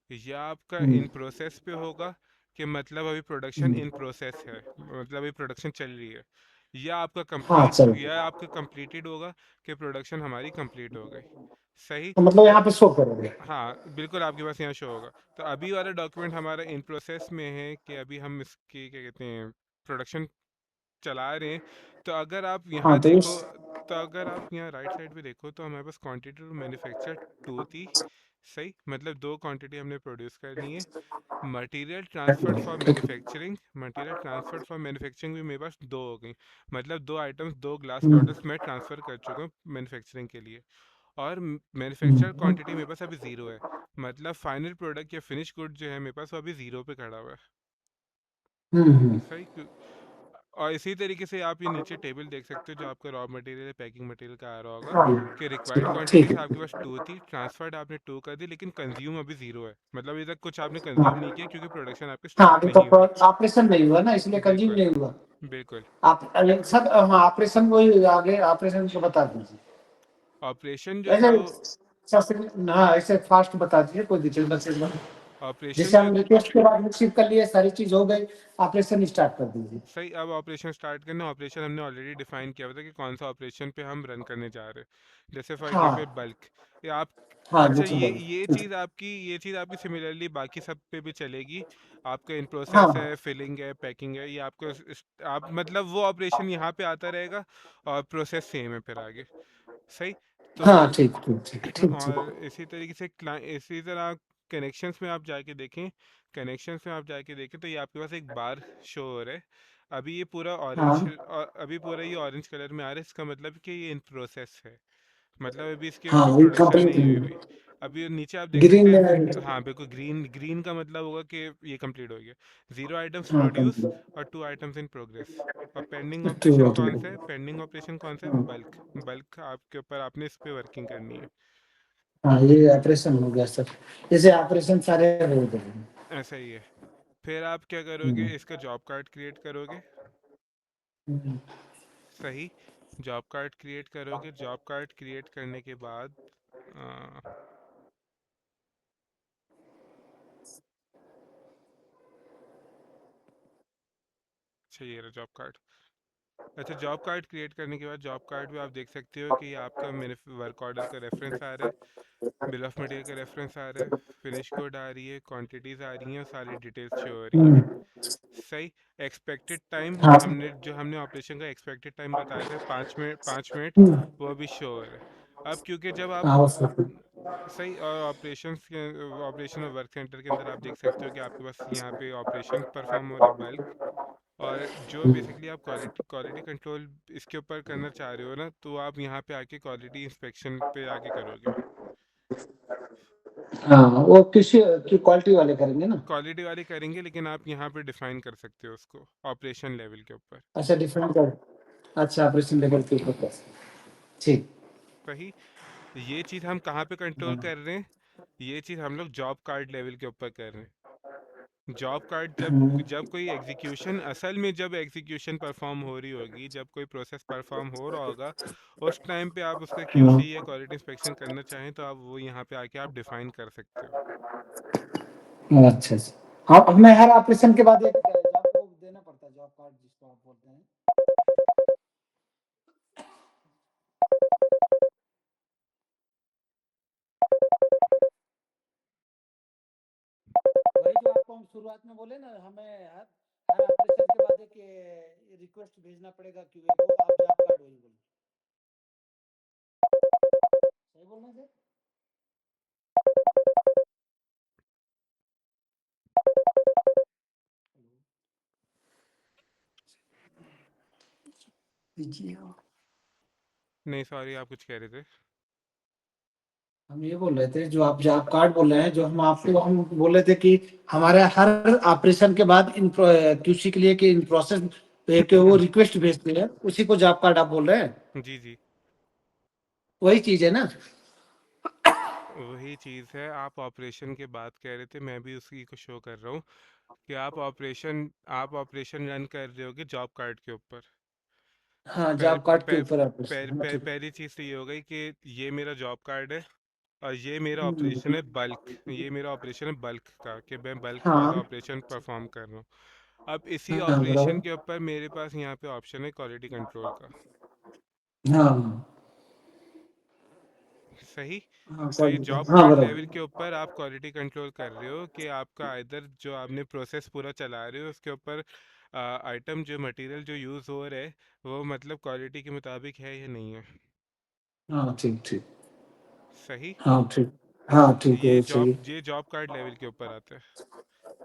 या आपका हम्म। इन प्रोसेस पे होगा, कि मतलब अभी प्रोडक्शन हम्म। इन प्रोसेस है, मतलब अभी प्रोडक्शन चल रही है, या आपका हाँ चलो, कंप्लीटेड होगा कि प्रोडक्शन हमारी कंप्लीट हो गई। सही। तो मतलब तो यहाँ पे शो करोगे। हाँ बिल्कुल आपके पास यहाँ शो होगा। तो अभी वाला डॉक्यूमेंट हमारा इन प्रोसेस में है कि अभी हम इसकी क्या कहते हैं प्रोडक्शन चला रहे हैं। तो अगर आप यहाँ हाँ तो देखो, इस तो अगर आप यहाँ राइट साइड पे देखो तो हमारे पास क्वांटिटी टू मैन्युफैक्चर 2 थी। सही, मतलब 2 क्वांटिटी हमने प्रोड्यूस करनी है। मटेरियल ट्रांसफर्ड फॉर मैन्युफैक्चरिंग भी मेरे पास 2 हो गई। मतलब 2 आइटम्स, 2 ग्लास बॉटल्स मैं ट्रांसफ़र कर चुका हूँ मैन्युफैक्चरिंग के लिए। और मैन्युफैक्चर क्वांटिटी मेरे पास अभी 0 है। मतलब फाइनल प्रोडक्ट या फिनिश गुड जो है मेरे पास वो अभी 0 पे खड़ा हुआ है। सही। और इसी तरीके से आप ये नीचे टेबल देख सकते हो जो आपका रॉ मटेरियल पैकिंग मटेरियल का आ रहा होगा कि रिक्वायर्ड ठीक क्वांटिटीज है। आपके पास 2 थी, ट्रांसफर्ड आपने 2 कर दी, लेकिन कंज्यूम अभी 0 है। मतलब अभी तक कुछ आपने कंज्यूम नहीं हाँ किया क्योंकि प्रोडक्शन आपकी हाँ, स्टार्ट अभी नहीं तो हुई। ऑपरेशन नहीं हुआ ना, इसलिए कंज्यूम बिल्कुल नहीं हुआ। बिल्कुल। आप सब, हाँ ऑपरेशन वही आगे ऑपरेशन को बता दीजिए। ऑपरेशन जो था ऐसे वो हाँ ऐसे फास्ट बता दीजिए, कोई डिटेल मैसेज। ऑपरेशन जैसे जो हम रिक्वेस्ट के बाद रिसीव कर लिए, सारी चीज हो गई, ऑपरेशन स्टार्ट कर दीजिए। सही, अब ऑपरेशन स्टार्ट करना। ऑपरेशन हमने ऑलरेडी डिफाइन किया हुआ था कि कौन सा ऑपरेशन पे हम रन करने जा रहे हैं। जैसे फॉर एग्जांपल हाँ बल्क, या आप हाँ अच्छा जैसे ये बोलो। ये चीज़ आपकी सिमिलरली बाकी सब पे भी चलेगी। आपका इन प्रोसेस हाँ है, फिलिंग है, पैकिंग है, ये आपको आप मतलब वो ऑपरेशन यहाँ पे आता रहेगा और प्रोसेस सेम है फिर आगे। सही। तो हाँ, ठीक ठीक ठीक ठीक और ठीक। इसी तरह कनेक्शंस में आप जाके देखें। तो ये आपके पास एक बार शो हो रहा है। अभी ये पूरा ऑरेंज, हाँ अभी पूरा ये ऑरेंज कलर में आ रहा है। इसका मतलब कि ये इन प्रोसेस है। मतलब अभी इसके हाँ, ऊपर ये प्रोडक्शन कंप्लीट नहीं हुई नहीं अभी। अभी नीचे आप देख ग्रीन सकते में हैं, हाँ बिल्कुल ग्रीन, ग्रीन का मतलब होगा कि ये कंप्लीट हो गया। 0 आइटम्स हाँ प्रोड्यूस कंप्लीट। और 2 आइटम्स इन प्रोग्रेस। और पेंडिंग ऑपरेशन कौन सा है? बल्क। बल्क आपके ऊपर, आपने इस पे वर्किंग करनी है। हाँ ये ऑपरेशन हो गया सर, जैसे ऑपरेशन सारे हो गए। ऐसा ही है। फिर आप क्या करोगे, हम्म, इसका जॉब कार्ड क्रिएट करोगे। हम्म, सही। जॉब कार्ड क्रिएट करोगे। जॉब कार्ड क्रिएट करने के बाद अच्छा ये रहा जॉब कार्ड। अच्छा, जॉब कार्ड क्रिएट करने के बाद जॉब कार्ड में आप देख सकते हो कि ये आपका मेरे वर्क ऑर्डर का रेफरेंस आ रहा है, बिल ऑफ मटेरियल का रेफरेंस आ रहा है, फिनिश कोड आ रही है, क्वांटिटीज़ आ रही हैं और सारी डिटेल्स शो हो रही हैं। हम्म, सही। एक्सपेक्टेड टाइम हाँ जो हमने ऑपरेशन का एक्सपेक्टेड टाइम बताया था 5 मिनट, हम्म, वो अभी शो हो रहा है। अब क्योंकि जब आप हाँ वो सब। सही, और ऑपरेशन और वर्क सेंटर के अंदर आप देख सकते हो कि आपके पास यहाँ पे ऑपरेशन परफॉर्म हो रहा है बल्क। और जो बेसिकली आप क्वालिटी कंट्रोल इसके ऊपर करना चाह रहे हो ना, तो आप यहाँ पे आके क्वालिटी इंस्पेक्शन पे आके करोगे। हाँ वो किसी की क्वालिटी वाले करेंगे ना। क्वालिटी वाली करेंगे, लेकिन आप यहाँ पे डिफाइन कर सकते हो उसको ऑपरेशन लेवल के ऊपर। अच्छा डिफरेंट कर, अच्छा ऑपरेशन लेवल के ऊपर कर। ठीक। सही। ये चीज़ हम कहाँ पे कंट्रोल कर रहे हैं? ये चीज़ हम लोग जॉब कार्ड लेवल के ऊपर कर रहे हैं। जॉब कार्ड हम्म, जब कोई एग्जीक्यूशन, असल में जब एग्जीक्यूशन परफॉर्म हो रही होगी, जब कोई प्रोसेस परफॉर्म हो रहा होगा, उस टाइम पे आप उसका हम्म, क्यूसी या क्वालिटी इंस्पेक्शन करना चाहें तो आप वो यहाँ पे आके आप डिफाइन कर सकते हो। अच्छा अच्छा। हाँ हमें हर ऑपरेशन के बाद एक जॉब को देना पड़ता है, जॉब कार्ड जिसको आप बोलते हैं। वही जो आपको हम शुरुआत में बोले ना, हमें हर हर ऑपरेशन के बाद एक रिक्वेस्ट भेजना पड़ेगा क्यूए को, आप जॉब कार्ड वही बोले। सही बोल रहे हैं सर? नहीं सॉरी, आप कुछ कह रहे थे। हम ये बोल रहे थे, जो आप जॉब कार्ड बोल रहे हैं, जो हम बोल रहे थे कि हमारे हर ऑपरेशन के बाद इन क्यूसी के लिए कि इन प्रोसेस के वो रिक्वेस्ट भेजते हैं, उसी को जॉब कार्ड आप बोल रहे हैं। जी जी, वही चीज है ना। वही चीज़ है। आप ऑपरेशन की बात कह रहे थे, मैं भी उसी को शो कर रहा हूँ कि आप ऑपरेशन रन कर रहे होगे जॉब कार्ड के ऊपर। हाँ पह, जॉब कार्ड के पह, ऊपर ऑपरेशन पह, है ना, पह, ठीक। पहली चीज़ तो ये हो गई कि ये मेरा जॉब कार्ड है और ये मेरा ऑपरेशन हम्म, है बल्क। ये मेरा ऑपरेशन है बल्क का, कि मैं बल्क वाला हाँ ऑपरेशन परफॉर्म कर रहा हूँ। अब इसी हाँ ऑपरेशन बराबर। के ऊपर मेरे पास यहाँ पे ऑप्शन है क्वालिटी कंट्रोल का। हाँ सही। हाँ तो ये क्वालिटी, जॉब हाँ कार्ड लेवल बराबर। के ऊपर आप क्वालिटी कंट्रोल कर रहे हो कि आपका इधर जो आपने प्रोसेस पूरा चला रहे हो उसके ऊपर आइटम जो मटेरियल जो यूज़ हो रहा है वो मतलब क्वालिटी के मुताबिक है या नहीं है। हाँ ठीक ठीक। सही। हाँ ठीक। हाँ ठीक है सही। ये जॉब कार्ड लेवल के ऊपर आता है।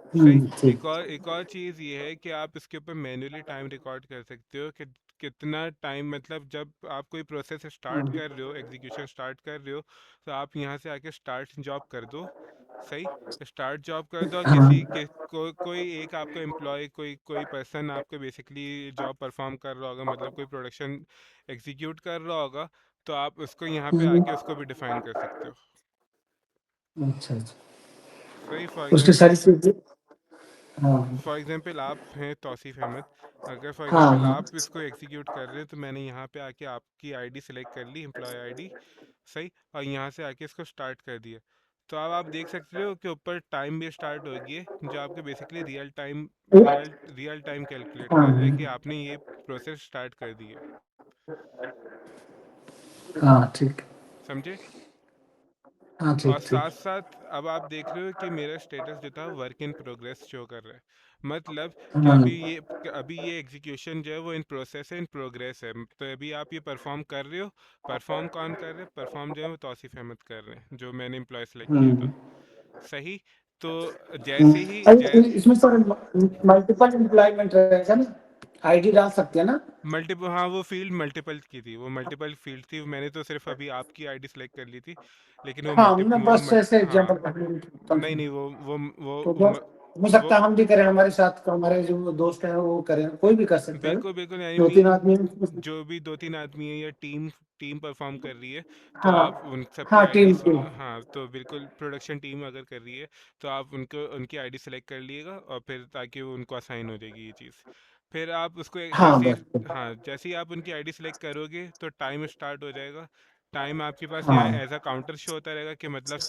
सही। ठीक। एक और चीज़ ये है कि आप इसके ऊपर मैन्युअली टाइम रिकॉर्ड कर सकते हो कि कितना टाइम मतलब जब आप कोई प्रोसेस स्टार्ट कर रहे हो एग्जीक्यूशन स्टार्ट कर रहे हो तो आप यहाँ से आके स्टार्ट जॉब कर दो। सही। स्टार्ट जॉब कर दो और हाँ कोई एक आपका एम्प्लॉय कोई कोई पर्सन आपको बेसिकली जॉब परफॉर्म कर रहा होगा मतलब कोई प्रोडक्शन एग्जीक्यूट कर रहा होगा तो आप उसको यहाँ पे आके उसको भी डिफाइन कर सकते हो। अच्छा अच्छा। सही। उसकी सारी चीजें। हाँ फॉर एग्जांपल आप हैं तौसीफ अहमद। अगर फॉर हाँ एग्जांपल हाँ। आप इसको एग्जीक्यूट कर रहे हो तो मैंने यहाँ पे आके आपकी आईडी सेलेक्ट कर ली एम्प्लॉय आईडी। सही। और यहाँ से आके इसको स्टार्ट कर दिया। तो अब आप देख सकते हो कि ऊपर टाइम भी स्टार्ट हो गई है जो आपके बेसिकली रियल टाइम कैलकुलेट कर रहा है कि हाँ आपने ये प्रोसेस स्टार्ट कर दी है। हाँ ठीक। समझे। हाँ और ठीक साथ ठीक। साथ अब आप देख रहे हो कि मेरा स्टेटस जो था वर्क इन प्रोग्रेस शो कर रहा है। मतलब कि हाँ अभी ये एग्जीक्यूशन जो है वो इन प्रोसेस है इन प्रोग्रेस है तो अभी आप ये परफॉर्म कर रहे हो। परफॉर्म कौन कर रहे हैं परफॉर्म जो है वो तौसीफ अहमद कर रहे हैं जो मैंने एम्प्लॉय सेलेक्ट किया था। हम्म, सही। तो जैसे ही अरे इसमें सर मल्टीपल एम्प्लॉयमेंट रहेगा ना, आईडी डाल सकते हैं ना। मल्टीपल हाँ वो फील्ड मल्टीपल की थी वो मल्टीपल फील्ड थी मैंने तो सिर्फ अभी आपकी आईडी सेलेक्ट कर ली थी। लेकिन हाँ मैं बस ऐसे हाँ एग्जांपल नहीं नहीं तो वो हो सकता वो है हम भी करें, हमारे साथ हमारे जो दोस्त हैं वो करें, कोई भी कर सकता है। बिल्कुल बिल्कुल यानी दो तीन आदमी। जो भी दो तीन आदमी है या टीम टीम परफॉर्म कर रही है तो हाँ आप उन सबकी हाँ आईडी टीम टीम। हाँ तो बिल्कुल प्रोडक्शन टीम अगर कर रही है तो आप उनको उनकी आईडी सेलेक्ट कर लिएगा और फिर ताकि वो उनको असाइन हो जाएगी ये चीज़। फिर आप उसको हाँ बस। हाँ जैसे ही आप उनकी आईडी सेलेक्ट करोगे तो टाइम स्टार्ट हो जाएगा। टाइम आपके पास यहाँ हाँ एज अ काउंटर शो होता रहेगा कि मतलब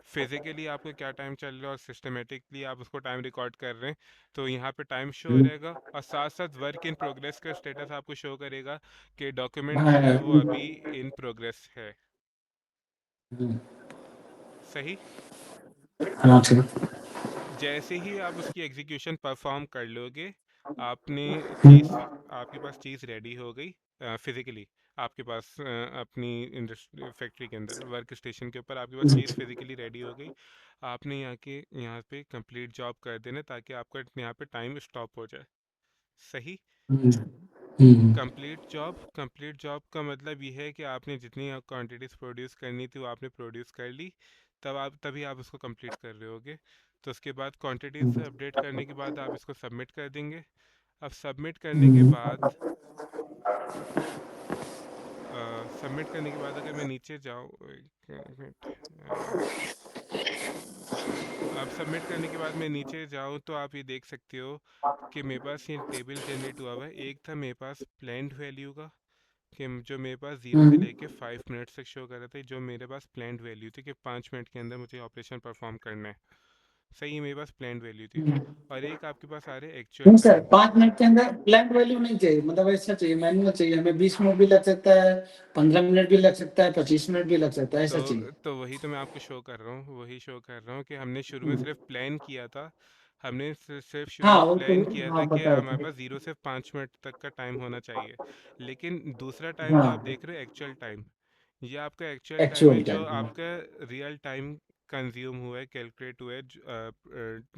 फिजिकली आपको क्या टाइम चल रहा है और सिस्टमेटिकली आप उसको टाइम रिकॉर्ड कर रहे हैं। तो यहाँ पे टाइम शो हो रहेगा और साथ साथ वर्क इन प्रोग्रेस का स्टेटस आपको शो करेगा कि डॉक्यूमेंट जो है वो अभी इन प्रोग्रेस है। सही। हाँ ठीक। जैसे ही आप उसकी एग्जीक्यूशन परफॉर्म कर लोगे आपने चीज़ हम्म, आपके पास चीज़ रेडी हो गई फिजिकली। आपके पास अपनी इंडस्ट्री फैक्ट्री के अंदर वर्क स्टेशन के ऊपर आपके पास चीज़ फिजिकली रेडी हो गई। आपने यहाँ पे कंप्लीट जॉब कर देना ताकि आपका यहाँ पे टाइम स्टॉप हो जाए। सही। हम्म, हम्म, कंप्लीट जॉब का मतलब ये है कि आपने जितनी क्वांटिटीज़ प्रोड्यूस करनी थी वो आपने प्रोड्यूस कर ली। तभी आप उसको कंप्लीट कर रहे होगे। तो उसके बाद क्वांटिटीज़ अपडेट करने के बाद आप इसको सबमिट कर देंगे। अब हम्म, सबमिट करने के बाद अगर मैं नीचे जाऊँ एक मिनट अब सबमिट करने के बाद मैं नीचे जाऊँ तो आप ये देख सकते हो कि मेरे पास ये टेबल जनरेट हुआ हुआ है। एक था मेरे पास प्लान्ड वैल्यू का कि जो मेरे पास 0 से हम्म, लेके 5 मिनट तक शो कर रहा था जो मेरे पास प्लान्ड वैल्यू थी कि 5 मिनट के अंदर मुझे ऑपरेशन परफॉर्म करना है। सही है मेरे पास प्लान्ड वैल्यू थी। और एक आपके पास आ रहा है एक्चुअल नहीं सर, टाइम। 5 मिनट के अंदर ब्लैंक वैल्यू नहीं चाहिए, मतलब ऐसा चाहिए, मैनुअल चाहिए हमें। 20 मिनट भी लग सकता है, 15 मिनट भी लग सकता है, 25 मिनट भी लग सकता है, ऐसा चाहिए। तो वही तो मैं आपको शो कर रहा हूँ वही शो कर रहा हूँ कि हमने शुरू में सिर्फ प्लान किया था। हमने सिर्फ शुरू हाँ में वो तो, प्लान किया था हाँ कि पता हमारे है। पास 0 से 5 मिनट तक का टाइम होना चाहिए। लेकिन दूसरा टाइम जो आप हाँ देख रहे हो एक्चुअल टाइम ये आपका एक्चुअल टाइम है एक्चुअल जो टाइम। आपका रियल टाइम कंज्यूम हुआ है कैलकुलेट हुआ है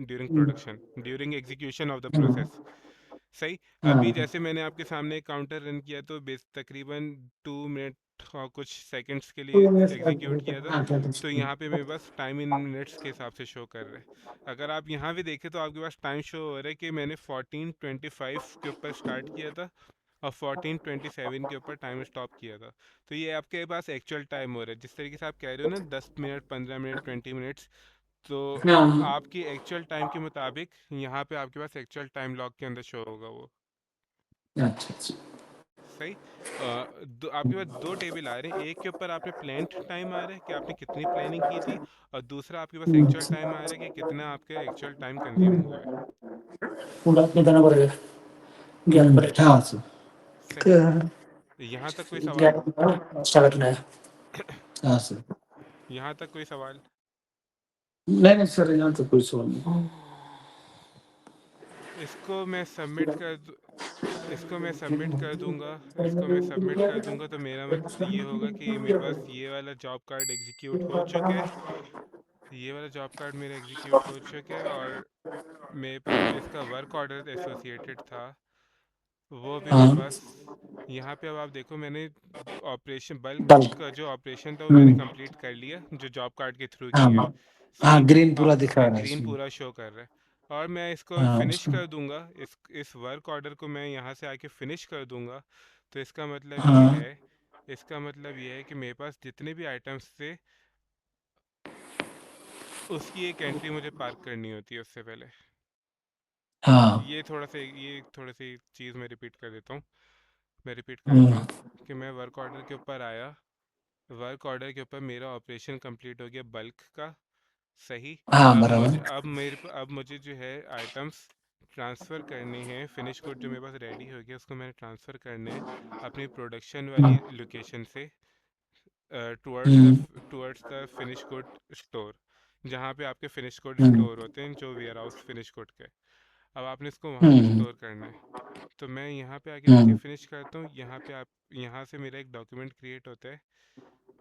during production during execution of the process. सही। अभी हाँ जैसे मैंने आपके सामने एक काउंटर रन किया तो बेस तकरीबन 2 मिनट और कुछ सेकंड्स के लिए 2 मिनट एग्जीक्यूट किया था। हाँ तो यहाँ पे मेरे पास टाइम इन मिनट्स के हिसाब से शो कर रहा है। अगर आप यहाँ भी देखें तो आपके पास टाइम शो हो रहा है कि मैंने 14:25 के ऊपर स्टार्ट किया था और 14:27 के ऊपर टाइम स्टॉप किया था। तो ये आपके पास एक्चुअल टाइम हो रहा है जिस तरीके से आप कह रहे हो ना 10 मिनट 15 मिनट 20 मिनट्स। तो हाँ। आपकी एक्चुअल टाइम के मुताबिक यहाँ पे आपके पास एक्चुअल टाइम लॉग के अंदर शो होगा वो। अच्छा अच्छा। सही। आपके पास दो टेबल आ रहे हैं, एक के ऊपर आपने प्लान्ड टाइम आ रहा है कि आपने कितनी प्लानिंग की थी, और दूसरा आपके पास एक्चुअल टाइम आ रहा है कि कितना आपके एक्चुअल टाइम कंज्यूम हुआ है। पूरा कितना पड़ेगा 11 मिनट हाँ सर सही। यहाँ तक कोई सवाल? 11 स्टार्ट करना है हाँ सर यहाँ तक कोई सवाल? नहीं सर यहाँ तो कोई सवाल नहीं इसको मैं सबमिट कर दूँ, इसको मैं सबमिट कर दूंगा, इसको मैं सबमिट कर दूंगा, तो मेरा मतलब ये होगा कि मेरे पास ये वाला जॉब कार्ड एग्जीक्यूट हो चुका है, ये वाला जॉब कार्ड मेरा एग्जीक्यूट हो चुका है, और मेरे पास जो इसका वर्क ऑर्डर एसोसिएटेड था वो भी मेरे हाँ पास। यहाँ पे अब आप देखो, मैंने ऑपरेशन बल्क बल्क का जो ऑपरेशन था वो मैंने कंप्लीट कर लिया, जो जॉब कार्ड के थ्रू हाँ किया है। हाँ सही। ग्रीन पूरा अब दिखा रहा है ग्रीन इसमें पूरा शो कर रहा है, और मैं इसको हाँ फिनिश उसमें कर दूंगा, इस वर्क ऑर्डर को मैं यहाँ से आके फिनिश कर दूंगा। तो इसका मतलब ये हाँ है, इसका मतलब ये है कि मेरे पास जितने भी आइटम्स थे उसकी एक एंट्री मुझे पार्क करनी होती है उससे पहले। हाँ ये थोड़ा सी चीज़ मैं रिपीट कर देता हूँ, मैं रिपीट कर देता हम्म, हूँ कि मैं वर्क ऑर्डर के ऊपर आया, वर्क ऑर्डर के ऊपर मेरा ऑपरेशन कंप्लीट हो गया बल्क का। सही। हाँ अब बराबर मुझे अब मुझे जो है आइटम्स ट्रांसफ़र करने हैं, फिनिश गुड जो मेरे पास रेडी हो गया उसको मैंने ट्रांसफ़र करने हैं अपनी प्रोडक्शन वाली हम्म, लोकेशन से hmm, towards the finish good store, जहाँ पे आपके फिनिश गुड हम्म, स्टोर होते हैं, जो वेयर हाउस फिनिश गुड के। अब आपने इसको वहाँ पे हम्म, स्टोर करना है। तो मैं यहाँ पे आके नीचे हम्म, फिनिश करता हूँ, यहाँ पे आप, यहाँ से मेरा एक डॉक्यूमेंट क्रिएट होता है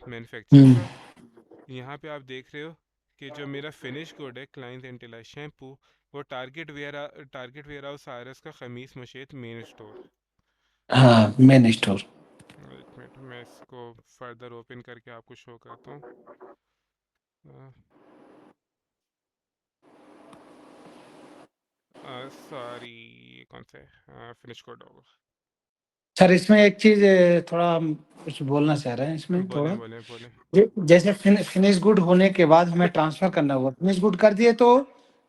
मैन्युफैक्चर हम्म, का। यहाँ पे आप देख रहे हो कि जो मेरा फिनिश गुड है क्लाइंट एंटिला शैम्पू, वो target warehouse R S का खमीस मशीद मेन स्टोर। हाँ मेन स्टोर एक मिनट, मैं इसको फर्दर ओपन करके आपको शो करता हूँ। सॉरी, ये कौन सा है? फिनिश गुड होगा। सर इसमें एक चीज थोड़ा हम कुछ बोलना चाह रहे हैं इसमें बोलें थोड़ा बोलें बोलें। जैसे फिनिश गुड होने के बाद हमें ट्रांसफर करना होगा फिनिश गुड कर दिए तो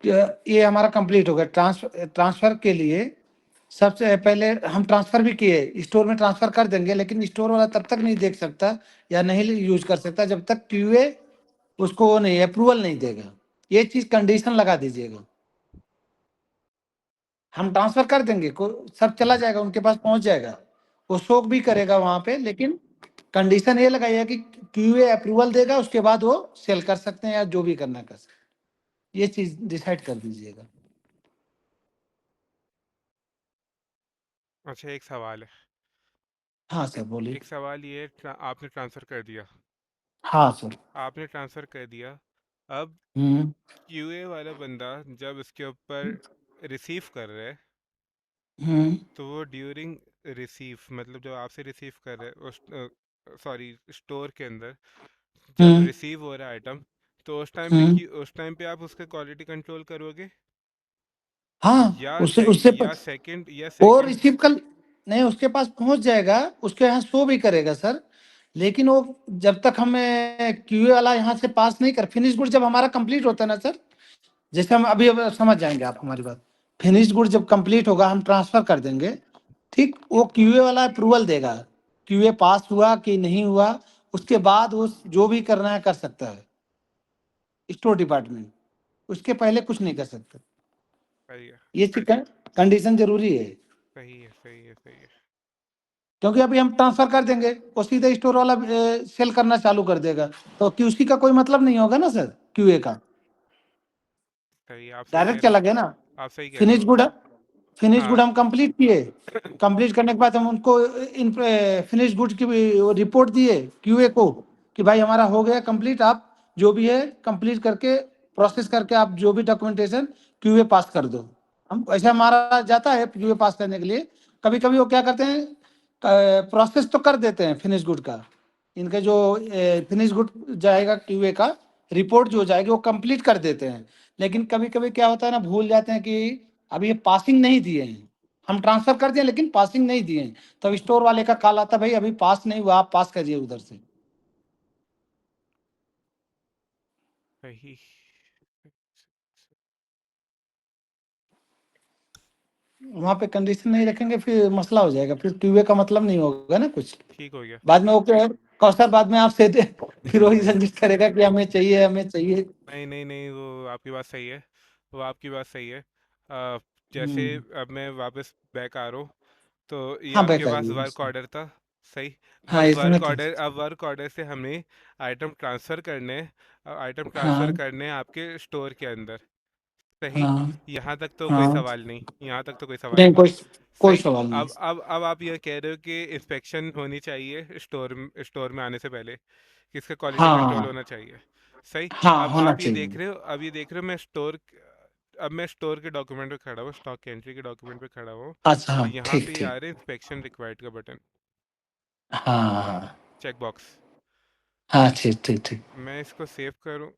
ये हमारा कंप्लीट हो गया ट्रांसफर के लिए सबसे पहले हम ट्रांसफर भी किए स्टोर में ट्रांसफर कर देंगे लेकिन स्टोर वाला तब तक नहीं देख सकता या नहीं यूज कर सकता जब तक क्यूए उसको वो नहीं अप्रूवल नहीं देगा ये चीज कंडीशन लगा दीजिएगा हम ट्रांसफर कर देंगे सब चला जाएगा उनके पास पहुंच जाएगा वो शोक भी करेगा वहां पे लेकिन कंडीशन ये लगाइए कि क्यूए अप्रूवल देगा उसके बाद वो सेल कर सकते हैं या जो भी करना कर सकते हैं ये चीज डिसाइड कर दीजिएगा अच्छा, एक सवाल है। हाँ सर बोलिए एक सवाल ये है, आपने ट्रांसफ़र कर दिया, हाँ सर आपने ट्रांसफ़र कर दिया, अब हम्म क्यूए वाला बंदा जब इसके ऊपर रिसीव कर रहा है, हम्म तो वो ड्यूरिंग रिसीव, मतलब जब आपसे रिसीव कर रहा है उस, सॉरी, स्टोर के अंदर जब हम्म रिसीव हो रहा है आइटम, तो हम्म उस टाइम पे आप उसका क्वालिटी कंट्रोल करोगे, हाँ उससे उससे या वो सेकंड? रिसीव कर नहीं उसके पास पहुंच जाएगा उसके यहाँ शो भी करेगा सर लेकिन वो जब तक हमें क्यूए वाला यहाँ से पास नहीं कर फिनिश गुड जब हमारा कंप्लीट होता है ना सर जैसे हम अभी अब समझ जाएंगे आप हमारी बात फिनिश गुड जब कंप्लीट होगा हम ट्रांसफर कर देंगे ठीक वो क्यूए वाला अप्रूवल देगा क्यूए पास हुआ कि नहीं हुआ उसके बाद वो जो भी करना है कर सकता है स्टोर डिपार्टमेंट उसके पहले कुछ नहीं कर सकता सही है, ये कंडीशन जरूरी है सही है, सही है, सही है। क्योंकि अभी हम ट्रांसफर कर देंगे वो सीधे स्टोर वाला सेल करना चालू कर देगा तो क्यूसी का कोई मतलब नहीं होगा ना सर क्यूए का सही, आप सही कह डायरेक्ट रहे चला गया ना हो, आप सही कह रहे फिनिश हो। गुड फिनिश गुड हाँ। हम कंप्लीट किए कंप्लीट करने के बाद हम उनको इन फिनिश गुड की रिपोर्ट दिए क्यूए को कि भाई हमारा हो गया कंप्लीट आप जो भी है कंप्लीट करके प्रोसेस करके आप जो भी डॉक्यूमेंटेशन क्यूए पास कर दो हम ऐसा हमारा जाता है क्यूए पास करने के लिए कभी कभी वो क्या करते हैं प्रोसेस तो कर देते हैं फिनिश गुड का इनके जो फिनिश गुड जाएगा क्यूए का रिपोर्ट जो जाएगी वो कंप्लीट कर देते हैं लेकिन कभी कभी क्या होता है ना भूल जाते हैं कि अभी ये पासिंग नहीं दिए हैं हम ट्रांसफर कर दिए लेकिन पासिंग नहीं दिए हैं तब स्टोर वाले का कॉल आता है भाई अभी पास नहीं हुआ आप पास करिए उधर से सही। वहाँ पे कंडीशन नहीं रखेंगे फिर मसला हो जाएगा, फिर क्यूए का मतलब नहीं होगा ना कुछ। ठीक हो गया। बाद में ओके कौशल बाद में आपसे फिर वही संजित करेगा कि हमें चाहिए हमें चाहिए। नहीं नहीं नहीं, वो आपकी बात सही है, वो आपकी बात सही है। जैसे हम्म, अब मैं वापस बैक आ रहा हूँ, तो ये हाँ आपके बैक पास आइए। वर्क ऑर्डर था, सही। हाँ इसमें था। अब वर्क ऑर्डर से हमें आइटम ट्रांसफ़र करने, आइटम ट्रांसफ़र हाँ करने आपके स्टोर के अंदर, सही। हाँ यहाँ तक तो कोई हाँ, सवाल नहीं, यहाँ तक तो कोई सवाल नहीं नहीं, कोई कोई सही। सवाल नहीं। अब आप ये कह रहे हो कि इंस्पेक्शन होनी चाहिए स्टोर में आने से पहले, कि इसका क्वालिटी कंट्रोल हाँ होना चाहिए, सही। हाँ अब होना आप ये चाहिए। देख रहे हो, अब ये देख रहे हो अब मैं स्टोर के डॉक्यूमेंट पे खड़ा हूँ, स्टॉक एंट्री के डॉक्यूमेंट पे खड़ा हूँ। अच्छा हाँ यहाँ ठीक पे ये आ ठीक। रहा है इंस्पेक्शन रिक्वायर्ड का बटन, हाँ हाँ चेक बॉक्स। हाँ ठीक ठीक ठीक। मैं इसको सेव करूँ,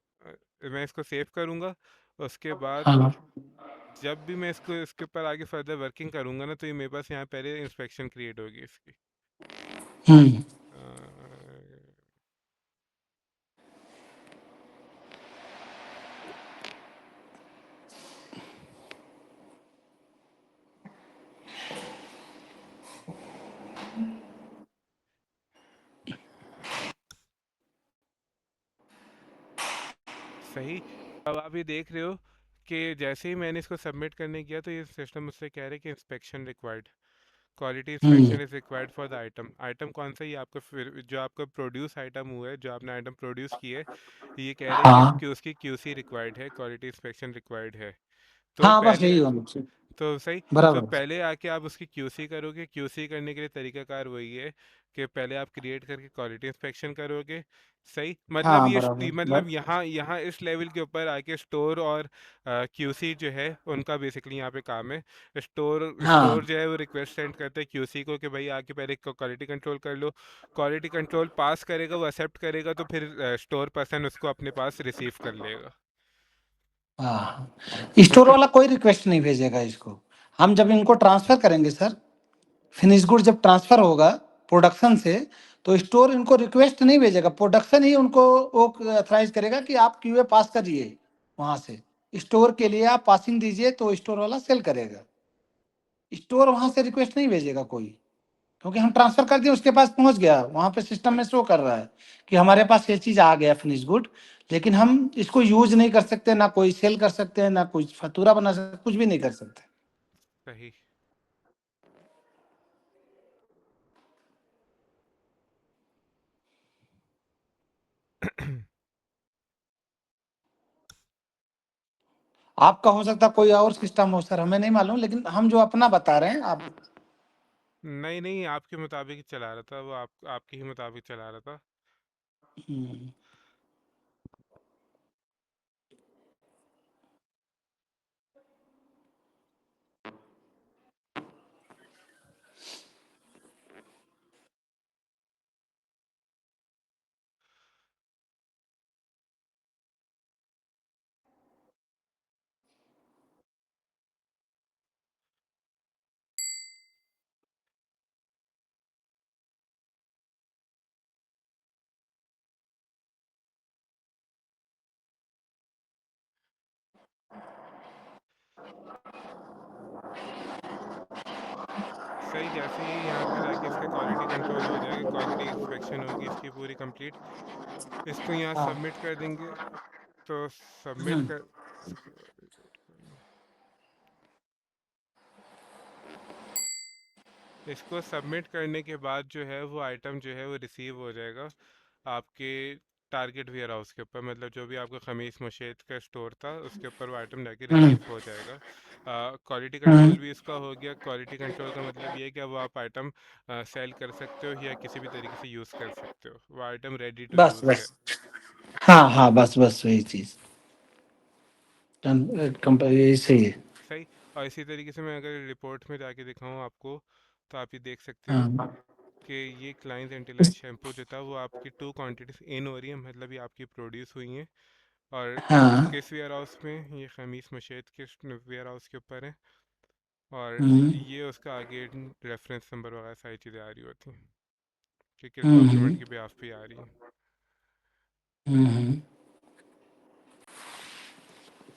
मैं इसको सेव करूँगा। उसके बाद हाँ जब भी मैं इसको इसके ऊपर आगे फर्दर वर्किंग करूँगा ना, तो ये मेरे पास यहाँ पहले इंस्पेक्शन क्रिएट होगी इसकी। हम्म, अ, सही। अब आप ये देख रहे हो कि जैसे ही मैंने इसको सबमिट करने किया, तो ये सिस्टम मुझसे कह रहा है कि inspection required, quality hmm, inspection is required for the item. Item कौन सा? ये आपका फिर जो आपका प्रोड्यूस आइटम हुआ है, जो आपने आइटम प्रोड्यूस की है, ये कह रहा है कि हाँ इसकी उसकी क्यूसी रिक्वायर्ड है, क्वालिटी इंस्पेक्शन रिक्वायर्ड है। तो हाँ बस पहले यही होना चाहिए। तो सही। तो बराबर। पहले आके आप उसकी क्यूसी करोगे, क्यूसी करने के लिए तरीकाकार वही है कि पहले आप क्रिएट करके क्वालिटी इंस्पेक्शन करोगे, सही। मतलब हाँ बराबर मतलब यहाँ यहाँ इस लेवल के ऊपर आके स्टोर और क्यूसी जो है उनका बेसिकली यहाँ पे काम है। स्टोर हाँ जो है वो रिक्वेस्ट सेंड करते हैं क्यूसी को कि भाई आके पहले क्वालिटी कंट्रोल कर लो। क्वालिटी कंट्रोल पास करेगा, वो एक्सेप्ट करेगा, तो फिर स्टोर पर्सन उसको अपने पास रिसीव कर लेगा। हाँ, स्टोर वाला कोई रिक्वेस्ट नहीं भेजेगा इसको। हम जब इनको ट्रांसफर करेंगे सर, फिनिश गुड जब ट्रांसफर होगा प्रोडक्शन से, तो स्टोर इनको रिक्वेस्ट नहीं भेजेगा, प्रोडक्शन ही उनको वो अथराइज करेगा कि आप क्यूए पास करिए। वहां से स्टोर के लिए आप पासिंग दीजिए तो स्टोर वाला सेल करेगा। स्टोर वहां से रिक्वेस्ट नहीं भेजेगा कोई, क्योंकि हम ट्रांसफर कर दिए, उसके पास पहुंच गया, वहां पे सिस्टम में शो कर रहा है कि हमारे पास ये चीज आ गया फिनिश गुड। लेकिन हम इसको यूज नहीं कर सकते, ना कोई सेल कर सकते हैं, ना कोई फतूरा बना सकते, कुछ भी नहीं कर सकते। सही। आपका हो सकता है कोई और सिस्टम हो सर, हमें नहीं मालूम, लेकिन हम जो अपना बता रहे हैं आप। नहीं नहीं, आपके मुताबिक ही चला रहा था वो, आपके ही मुताबिक चला रहा था। हम्म, सही। जैसे ही यहाँ पे जाके इसका क्वालिटी कंट्रोल हो जाएगा, क्वालिटी इंस्पेक्शन होगी इसकी पूरी कंप्लीट, इसको यहाँ हाँ, सबमिट कर देंगे। तो सबमिट हम्म, कर इसको सबमिट करने के बाद जो है वो आइटम जो है वो रिसीव हो जाएगा आपके टारगेट वेयर हाउस के ऊपर, मतलब जो भी आपका खमीस मुशेद का स्टोर था उसके ऊपर वो आइटम जाके हम्म, रिसीव हो जाएगा। क्वालिटी हम्म, कंट्रोल भी इसका हो गया। क्वालिटी कंट्रोल का मतलब ये है कि अब आप आइटम सेल कर सकते हो या किसी भी तरीके से यूज़ कर सकते हो, वो आइटम रेडी टू बस यूज़ है, बस। हाँ हाँ बस बस वही चीज यही सही है। सही। और इसी तरीके से मैं अगर रिपोर्ट में जाके दिखाऊँ आपको, तो आप ये देख सकते हो हाँ कि ये क्लाइंस एंटीलाइन शैम्पू जो था वो आपकी 2 क्वांटिटीज इन हो रही है, मतलब ये आपकी प्रोड्यूस हुई हैं। और हाँ, किस वेयर हाउस में? ये खमीस मशेद के वेयर हाउस के ऊपर है। और हम्म, ये उसका आगे रेफरेंस नंबर वगैरह सारी चीज़ें आ रही होती हैं कि किस हम्म, डॉक्यूमेंट के बेस पे आ रही हैं, हम्म,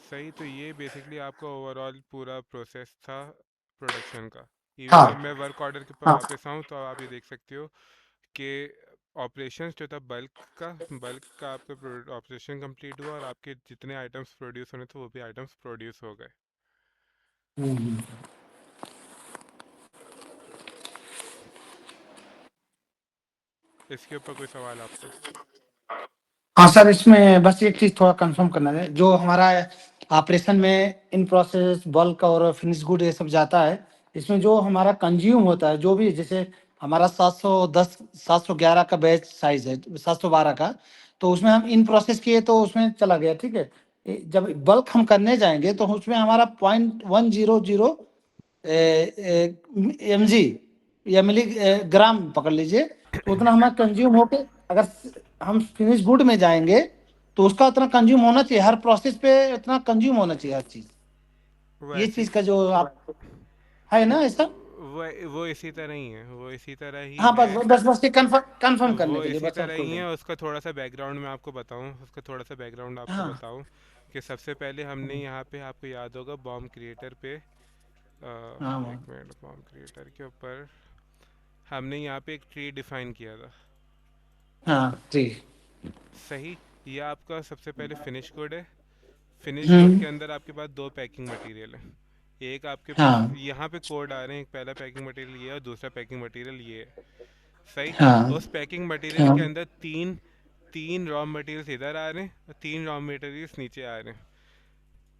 सही। तो ये बेसिकली आपका ओवरऑल पूरा प्रोसेस था प्रोडक्शन का। इवन हाँ जब मैं वर्क ऑर्डर के ऊपर हाँ वापस आऊँ तो आप ये देख सकते हो कि ऑपरेशंस जो था बल्क का आपका ऑपरेशन कंप्लीट हुआ और आपके जितने आइटम्स प्रोड्यूस होने थे वो भी आइटम्स प्रोड्यूस हो गए। हम्म। इसके ऊपर कोई सवाल आपको? हाँ सर, इसमें बस एक चीज थोड़ा कंफर्म करना है, जो हमारा ऑपरेशन में इन प्रोसेस बल्क और फिनिश गुड ये सब जाता है, इसमें जो हमारा कंज्यूम होता है, जो भी जैसे हमारा 710 711 का बैच साइज है, 712 का, तो उसमें हम इन प्रोसेस किए तो उसमें चला गया, ठीक है। जब बल्क हम करने जाएंगे तो उसमें हमारा 0.100 mg या मिलीग्राम पकड़ लीजिए, तो उतना हमारा कंज्यूम होके अगर हम फिनिश गुड में जाएंगे तो उसका उतना कंज्यूम होना चाहिए, हर प्रोसेस पे उतना कंज्यूम होना चाहिए हर चीज। वो ये ऐसी चीज का जो आप है ना ऐसा। वो इसी तरह ही है, वो इसी तरह ही हाँ, है। बस ये कंफर्म करने वो के लिए इसी बस, और तरह कोई ही नहीं। है। उसका थोड़ा सा बैकग्राउंड मैं आपको बताऊं, उसका थोड़ा सा बैकग्राउंड आपको हाँ बताऊं कि सबसे पहले हमने यहाँ पे, आपको याद होगा बॉम्ब क्रिएटर पे, हाँ एक मिनट, बॉम्ब क्रिएटर के ऊपर हमने यहाँ पे एक ट्री डिफाइन किया था। हाँ ठीक। सही। ये आपका सबसे पहले फिनिश गुड है। फिनिश गुड हम्म। के अंदर आपके पास दो पैकिंग मटेरियल है। एक आपके हाँ यहाँ पे कोड आ रहे हैं, एक पहला पैकिंग मटेरियल ये है और दूसरा पैकिंग मटेरियल ये है। सही। हाँ उस पैकिंग मटेरियल हाँ के अंदर तीन तीन रॉ मटेरियल्स इधर आ रहे हैं और तीन रॉ मटेरियल्स नीचे आ रहे हैं।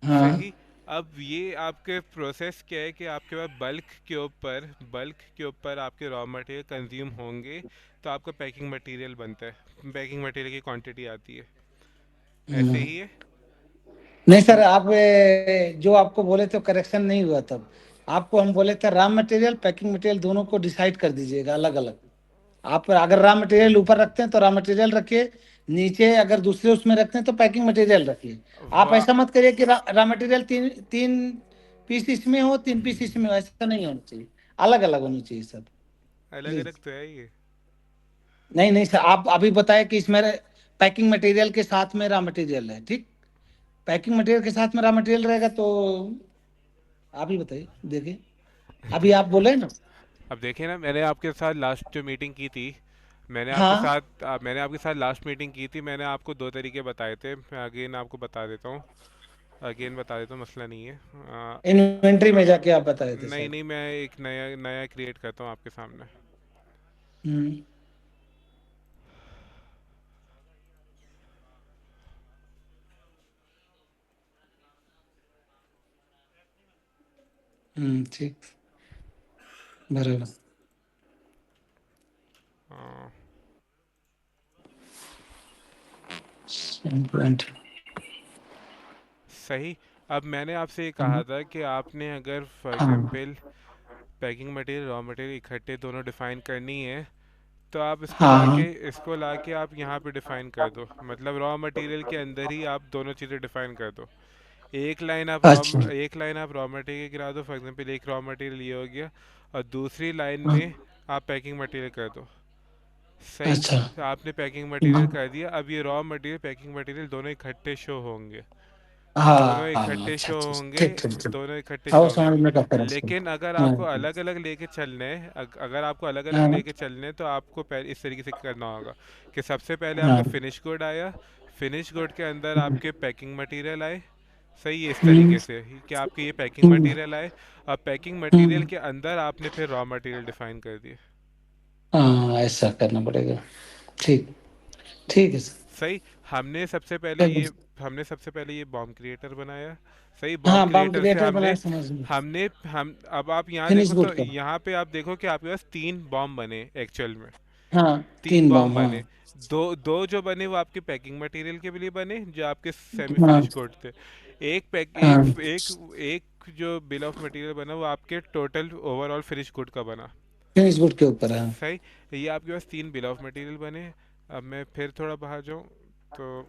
हाँ सही। अब ये आपके प्रोसेस क्या है कि आपके पास बल्क के ऊपर आपके रॉ मटेरियल कंज्यूम होंगे तो आपका पैकिंग मटेरियल बनता है, पैकिंग मटेरियल की क्वांटिटी आती है। ऐसे हम्म। ही है। नहीं सर, आप जो आपको बोले थे करेक्शन नहीं हुआ तब। आपको हम बोले थे रॉ मटेरियल पैकिंग मटेरियल दोनों को डिसाइड कर दीजिएगा अलग अलग। आप अगर रॉ मटेरियल ऊपर रखते हैं तो रॉ मटेरियल रखिए, नीचे अगर दूसरे उसमें रखते हैं तो पैकिंग मटेरियल रखिए। आप वाह। ऐसा मत करिए कि रॉ मटेरियल तीन तीन पीस इसमें हो, तीन पीस इसमें हो, ऐसा नहीं होना चाहिए, अलग अलग होनी चाहिए सब। अलग अलग प्लीज। तो है ये। नहीं नहीं सर, आप अभी बताए कि इसमें पैकिंग मटेरियल के साथ में रॉ मटेरियल है, ठीक। पैकिंग मटेरियल के साथ में रॉ मटेरियल रहेगा तो आप ही बताइए, देखिए अभी आप बोले ना। अब देखिए ना, मैंने आपके साथ लास्ट जो मीटिंग की थी, हाँ, मैंने आपके साथ लास्ट मीटिंग की थी, मैंने आपको दो तरीके बताए थे। मैं अगेन आपको बता देता हूँ, मसला नहीं है। इन्वेंट्री में जाके आप बताए थे नहीं शायद। नहीं, मैं एक नया नया क्रिएट करता हूँ आपके सामने। हम्म। ठीक। बराबर। अ, इम्प्लांट। सही। अब मैंने आपसे ये कहा था कि आपने अगर फॉर हाँ example packing material raw material इकट्ठे दोनों डिफाइन करनी है तो आप हाँ। इसको लाके आप यहाँ पे डिफाइन कर दो, मतलब रॉ मटेरियल के अंदर ही आप दोनों चीज़ें डिफाइन कर दो। अच्छा एक लाइन आप रॉ मटेरियल गिरा दो, फॉर एग्जांपल एक रॉ मटेरियल ये हो गया और दूसरी लाइन हाँ, में आप पैकिंग मटेरियल कर दो। सही। अच्छा। तो आपने पैकिंग मटेरियल हाँ कर दिया, अब ये रॉ मटेरियल पैकिंग मटेरियल दोनों इकट्ठे शो होंगे। हाँ, अच्छा अच्छा, ठीक ठीक ठीक। दोनों इकट्ठे हाँ, शो वो होंगे। समझ में का फर्क है। लेकिन अगर हाँ आपको अलग अलग लेके चलने हैं, अगर आपको अलग अलग हाँ लेके चलने हैं, तो आपको पहले इस तरीके से करना होगा कि सबसे पहले आपका हाँ। फिनिश गुड आया, फिनिश गुड के अंदर हम्म आपके पैकिंग मटेरियल आए। सही है, इस हम्म तरीके से कि आपके ये पैकिंग मटेरियल आए और पैकिंग मटेरियल हम्म। के अंदर आपने फिर रॉ मटेरियल डिफाइन कर दिए। हाँ, ऐसा करना पड़ेगा। ठीक। ठीक है सर। सही। हमने सबसे पहले ठीक है। ये हमने सबसे पहले ये बॉम्ब क्रिएटर बनाया। सही। बॉम्ब हाँ, बम क्रिएटर से क्रिएटर हमने बनाया, समझ में। हमने हम अब आप यहाँ फिनिश देखो गुड तो का। यहाँ पे आप देखो कि आपके पास तीन बॉम्ब बने एक्चुअल में। हाँ, तीन तीन बॉम्ब बम, हाँ। बने। दो दो जो बने वो आपके पैकिंग मटेरियल के लिए बने, जो आपके सेमी हाँ फिनिश गुड थे। एक पैक हाँ। एक एक जो बिल ऑफ मटेरियल बना वो आपके टोटल ओवरऑल फिनिश गुड का बना। फिनिश गुड के ऊपर है। सही। ये आपके पास तीन बिल ऑफ मटेरियल बने। अब मैं फिर थोड़ा बाहर जाऊँ तो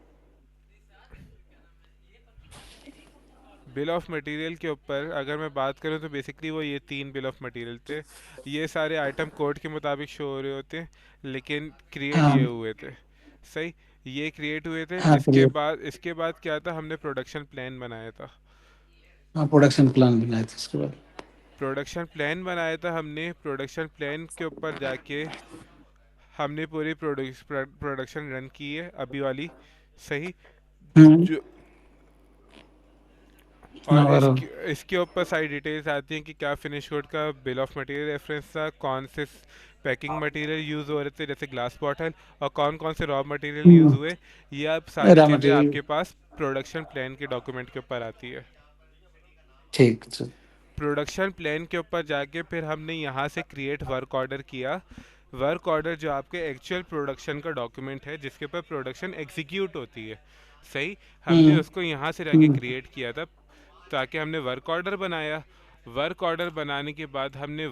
बिल ऑफ मटेरियल के ऊपर अगर मैं बात करूं तो बेसिकली वो ये तीन बिल ऑफ मटेरियल थे। ये सारे आइटम कोड के मुताबिक शो हो रहे होते, लेकिन क्रिएट ये हाँ हुए थे। सही। ये क्रिएट हुए थे। हाँ, इसके बाद क्या था, हमने प्रोडक्शन प्लान बनाया था। हाँ, प्रोडक्शन प्लान बनाए थे इसके बाद। प्रोडक्शन प्लान बनाया था हमने। प्रोडक्शन प्लान के ऊपर जाके हमने पूरी प्रोडक्शन रन की है अभी वाली, सही। जो और और इसके ऊपर सारी डिटेल्स आती हैं कि क्या फिनिश गुड का बिल ऑफ मटेरियल रेफरेंस था, कौन से पैकिंग मटेरियल यूज़ हो रहे थे जैसे ग्लास बॉटल, और कौन कौन से रॉ मटेरियल यूज़ हुए। ये अब सारी रॉ चीज़ें मटेरियल। आपके पास प्रोडक्शन प्लान के डॉक्यूमेंट के ऊपर आती है। ठीक सर। प्रोडक्शन प्लान के ऊपर जाके फिर हमने यहाँ से क्रिएट वर्क ऑर्डर किया। वर्क ऑर्डर जो आपके एक्चुअल प्रोडक्शन का डॉक्यूमेंट है जिसके ऊपर प्रोडक्शन एग्जीक्यूट होती है, सही। हमने हम्म उसको यहाँ से जाके क्रिएट किया था, ताकि हमने वर्क ऑर्डर बनाया। वर्क ऑर्डर बनाने के बाद हमने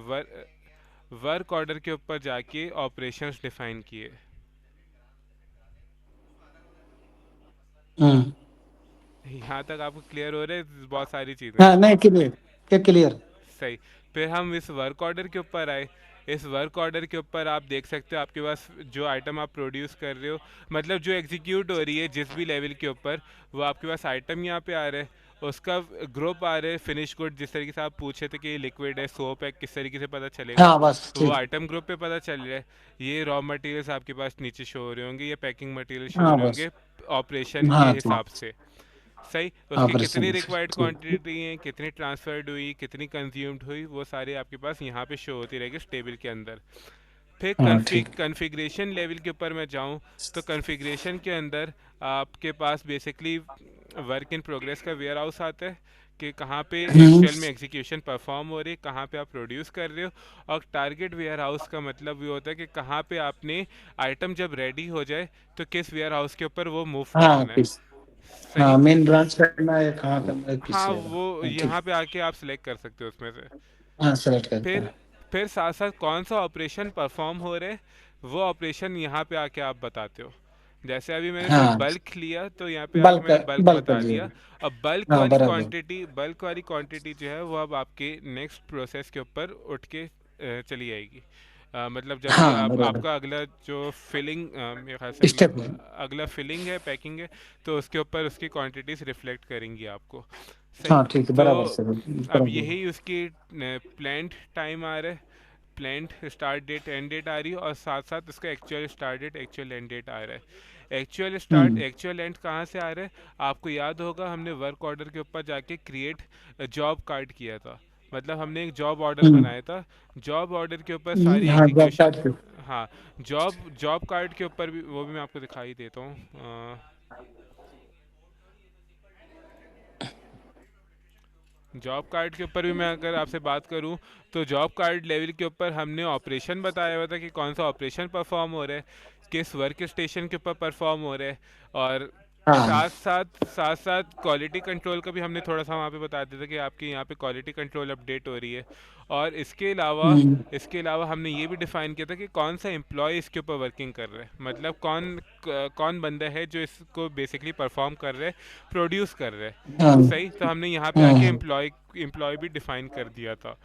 वर्क ऑर्डर के ऊपर जाके ऑपरेशंस डिफाइन किए। हम्म यहाँ तक आपको क्लियर हो रहा है बहुत सारी चीज़ें, हाँ नहीं क्लियर क्लियर। सही। फिर हम इस वर्क ऑर्डर के ऊपर आए। इस वर्क ऑर्डर के ऊपर आप देख सकते हो आपके पास जो आइटम आप प्रोड्यूस कर रहे हो, मतलब जो एग्जीक्यूट हो रही है जिस भी लेवल के ऊपर, वो आपके पास आइटम यहाँ पे आ रहा है, उसका ग्रुप आ रहा है। फिनिश गुड जिस तरीके से आप पूछे थे कि ये लिक्विड है, सोप है, किस तरीके से पता चलेगा, हाँ बस वो ठीक। आइटम ग्रुप पे पता चल रहा है। ये रॉ मटेरियल्स आपके पास नीचे शो हो रहे होंगे, ये पैकिंग मटेरियल शो हो हाँ रहे बस। होंगे ऑपरेशन के हाँ तो हिसाब से, सही। उसकी कितनी ऑपरेशन रिक्वायर्ड ठीक। क्वांटिटी है, कितनी ट्रांसफर्ड हुई, कितनी कंज्यूम्ड हुई, वो सारी आपके पास यहाँ पे शो होती रहेगी इस टेबल के अंदर। फिर हाँ ठीक। कन्फिग्रेशन लेवल के ऊपर मैं जाऊँ तो कन्फिग्रेशन के अंदर आपके पास बेसिकली वर्क इन प्रोग्रेस का वेयर हाउस आता है कि कहाँ पे हम्म एक्चुअल में एग्जीक्यूशन परफॉर्म हो रही है, कहाँ पे आप प्रोड्यूस कर रहे हो। और टारगेट वेयर हाउस का मतलब ये होता है कि कहाँ पे आपने आइटम जब रेडी हो जाए तो किस वेयर हाउस के ऊपर वो मूव हाँ करवाना है, किस। हाँ सही। मेन ब्रांच करना है कहाँ करना है किस हाँ, जगह। वो हाँ ठीक। यहाँ पे आके आप सिलेक्ट कर सकते हो उसमें से। हाँ सेलेक्ट करता फिर है। फिर साथ साथ कौन सा ऑपरेशन परफॉर्म हो रहा है वो ऑपरेशन यहाँ पे आके आप बताते हो। जैसे अभी मैंने सिर्फ हाँ बल्क लिया तो यहाँ पे आके बल्क मैंने बल्क बल्क कर बता दिया। दिया। अब हाँ बराबर। बल्क वाली क्वांटिटी जो है वो अब आपके नेक्स्ट प्रोसेस के ऊपर उठ के चली जाएगी। मतलब जब भी हाँ बराबर। आपका अगला जो फिलिंग मेरे ख्याल से स्टेप। अगला फिलिंग है, पैकिंग है, तो उसके ऊपर उसकी क्वांटिटीज रिफ्लेक्ट करेंगी आपको, सही। हाँ ठीक है तो बराबर सर अब बराबर। यही उसकी प्लान्ड टाइम आ रहा है, planned start date end date आ रही है, और साथ साथ उसका actual start date actual end date आ रहा है। Actual start hmm actual end कहाँ से आ रहा है, आपको याद होगा हमने वर्क ऑर्डर के ऊपर जाके क्रिएट जॉब कार्ड किया था, मतलब हमने एक जॉब ऑर्डर हम्म बनाया था। जॉब ऑर्डर के ऊपर सारी हाँ जॉब एग्जीक्यूशन, कार्ड पे। हाँ, जॉब कार्ड के ऊपर भी, वो भी मैं आपको दिखाई देता हूँ। जॉब कार्ड के ऊपर भी मैं अगर आपसे बात करूं तो जॉब कार्ड लेवल के ऊपर हमने ऑपरेशन बताया हुआ था कि कौन सा ऑपरेशन परफॉर्म हो रहा है, किस वर्क स्टेशन के ऊपर परफॉर्म हो रहा है। और हाँ साथ साथ क्वालिटी कंट्रोल का भी हमने थोड़ा सा वहाँ पे बता दिया था कि आपकी यहाँ पे क्वालिटी कंट्रोल अपडेट हो रही है। और हम्म इसके अलावा हमने ये भी डिफाइन किया था कि कौन सा एम्प्लॉय इसके ऊपर वर्किंग कर रहा है, मतलब कौन बंदा है जो इसको बेसिकली परफॉर्म कर रहा है, प्रोड्यूस कर रहा है, हाँ सही। तो हमने यहाँ पे आके हाँ एम्प्लॉय भी डिफाइन कर दिया था।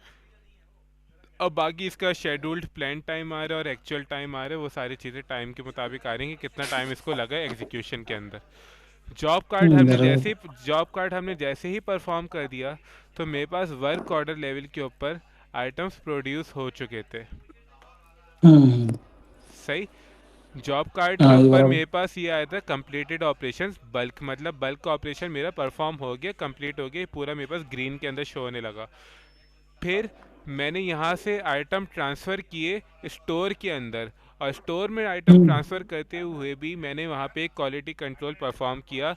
अब बाकी इसका शेड्यूल्ड प्लान टाइम आ रहा है और एक्चुअल टाइम आ रहा है, वो सारी चीज़ें टाइम के मुताबिक आ रही हैं कि कितना टाइम इसको लगा एग्जीक्यूशन के अंदर। बराबर। जॉब कार्ड हमने जैसे ही परफॉर्म कर दिया तो मेरे पास वर्क ऑर्डर लेवल के ऊपर आइटम्स प्रोड्यूस हो चुके थे, हम्म सही। जॉब कार्ड के हाँ ये ऊपर बराबर। मेरे पास ये आया था कंप्लीटेड ऑपरेशंस बल्क, मतलब बल्क ऑपरेशन मेरा परफॉर्म हो गया, कंप्लीट हो गया, पूरा मेरे पास ग्रीन के अंदर शो होने लगा। फिर मैंने यहाँ से आइटम ट्रांसफ़र किए स्टोर के अंदर, और स्टोर में आइटम हम्म ट्रांसफ़र करते हुए भी मैंने वहाँ पे एक क्वालिटी कंट्रोल परफॉर्म किया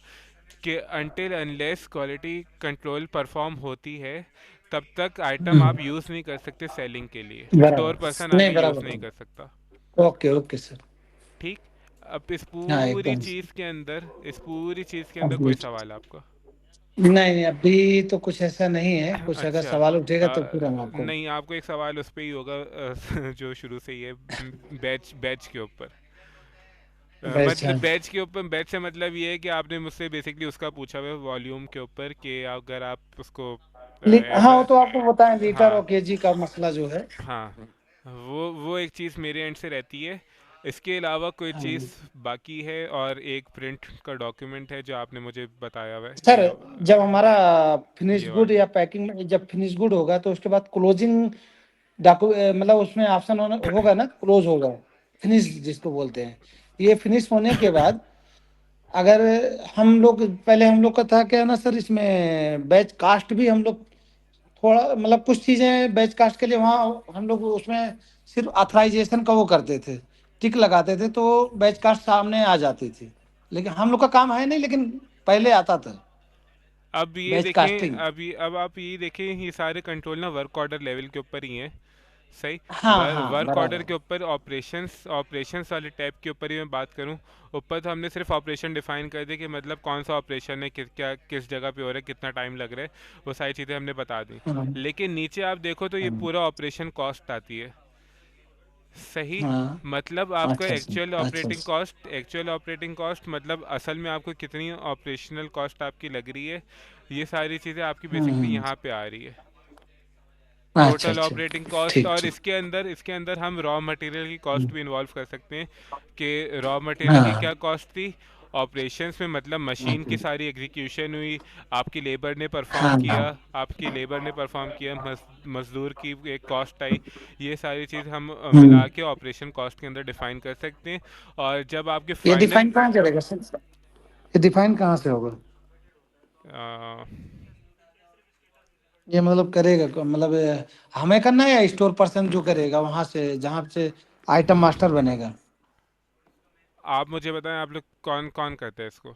कि until unless quality control perform होती है तब तक आइटम आप हम्म यूज़ नहीं कर सकते सेलिंग के लिए, स्टोर पर्सन बराबर नहीं आगे यूज़ नहीं बराबर। कर सकता, ओके ओके सर। ठीक। अब हाँ एकदम। इस पूरी चीज़ के अंदर अब कोई सवाल आपका? नहीं नहीं अभी तो कुछ ऐसा नहीं है, कुछ अगर अच्छा, सवाल उठेगा तो फिर हम आपको। नहीं, आपको एक सवाल उस पे ही होगा जो शुरू से ही है, बैच के ऊपर। मतलब वैसा। बैच से मतलब ये है कि आपने मुझसे बेसिकली उसका पूछा हुआ है वॉल्यूम के ऊपर कि अगर आप उसको एज हाँ अ, वो तो आपको बताएं लीटर हाँ और केजी का मसला जो है। हाँ, वो एक चीज़ मेरे एंड से रहती है। इसके अलावा कोई हाँ। चीज़ बाकी है और एक प्रिंट का डॉक्यूमेंट है जो आपने मुझे बताया हुआ है सर ये जब हमारा फिनिश ये गुड वाला या पैकिंग में जब फिनिश गुड होगा तो उसके बाद क्लोजिंग मतलब उसमें ऑप्शन होगा ना, क्लोज होगा, फिनिश जिसको बोलते हैं। ये फिनिश होने के बाद अगर हम लोग पहले हम लोग का था क्या ना सर, इसमें बैच कास्ट भी हम लोग थोड़ा मतलब कुछ चीजें बैच कास्ट के लिए वहाँ हम लोग उसमें सिर्फ ऑथराइजेशन का वो करते थे, टिक लगाते थे तो बैच कास्ट सामने आ जाती थी। लेकिन हम लोग का काम है नहीं, लेकिन पहले आता था अब ये बैच देखें कास्टिंग। अब आप ये देखें ये सारे कंट्रोल ना वर्क ऑर्डर लेवल के ऊपर ही हैं सही। हाँ हाँ वर्क ऑर्डर बराबर। के ऊपर ऑपरेशंस वाले टैब के ऊपर ही मैं बात करूं, ऊपर तो हमने सिर्फ ऑपरेशन डिफाइन कर दिया कि मतलब कौन सा ऑपरेशन है, किस जगह पे हो रहा है, कितना टाइम लग रहा है, वो सारी चीज़ें हमने बता दी। हाँ लेकिन नीचे आप देखो तो ये हाँ पूरा ऑपरेशन कॉस्ट आती है सही। हाँ। मतलब आपको अच्छा सर, अच्छा एक्चुअल ऑपरेटिंग कॉस्ट मतलब असल में आपको कितनी ऑपरेशनल कॉस्ट आपकी लग रही है, ये सारी चीज़ें आपकी बेसिकली हम्म, यहाँ पे आ रही है। अच्छा टोटल अच्छा, ऑपरेटिंग कॉस्ट, ठीक और ठीक। इसके अंदर हम रॉ मटेरियल की कॉस्ट हम्म, भी इन्वॉल्व कर सकते हैं कि रॉ मटेरियल की हाँ क्या कॉस्ट थी ऑपरेशंस में, मतलब मशीन की सारी एग्जीक्यूशन हुई, आपकी लेबर ने परफॉर्म हाँ किया, हाँ। मजदूर की एक कॉस्ट आई, ये सारी चीज़ हम हम्म, मिला के ऑपरेशन कॉस्ट के अंदर डिफाइन कर सकते हैं। और जब आपके ये फाइनल डिफाइन कहाँ करेगा सर, ये डिफाइन कहाँ से होगा? ये मतलब करेगा मतलब हमें करना है या स्टोर पर्सन जो करेगा वहां से जहाँ से आइटम मास्टर बनेगा? आप मुझे बताएं आप लोग कौन कौन करते हैं इसको।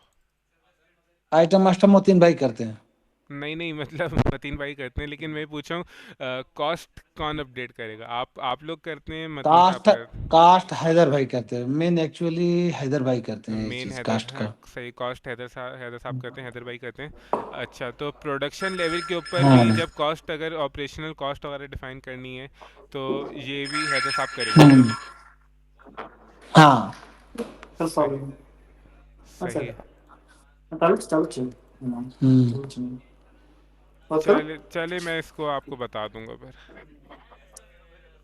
आइटम मास्टर मोतीन भाई करते हैं। नहीं नहीं मतलब मतीन भाई करते हैं, लेकिन मैं पूछ रहा हूँ कॉस्ट कौन अपडेट करेगा, आप लोग करते हैं, मतीन साहब कास्ट, कर कास्ट हैदर भाई करते हैं, मेन एक्चुअली हैदर भाई करते हैं ये मेन चीज हैदर कास्ट का। सही, कॉस्ट हैदर साहब करते हैं, हैदर भाई करते हैं। अच्छा, तो प्रोडक्शन लेवल के ऊपर भी हाँ। जब कॉस्ट, अगर ऑपरेशनल कॉस्ट वगैरह डिफाइन करनी है तो ये भी हैदर साहब करेंगे। हम्म, हाँ। सही सही। चले चले मैं इसको आपको बता दूंगा फिर।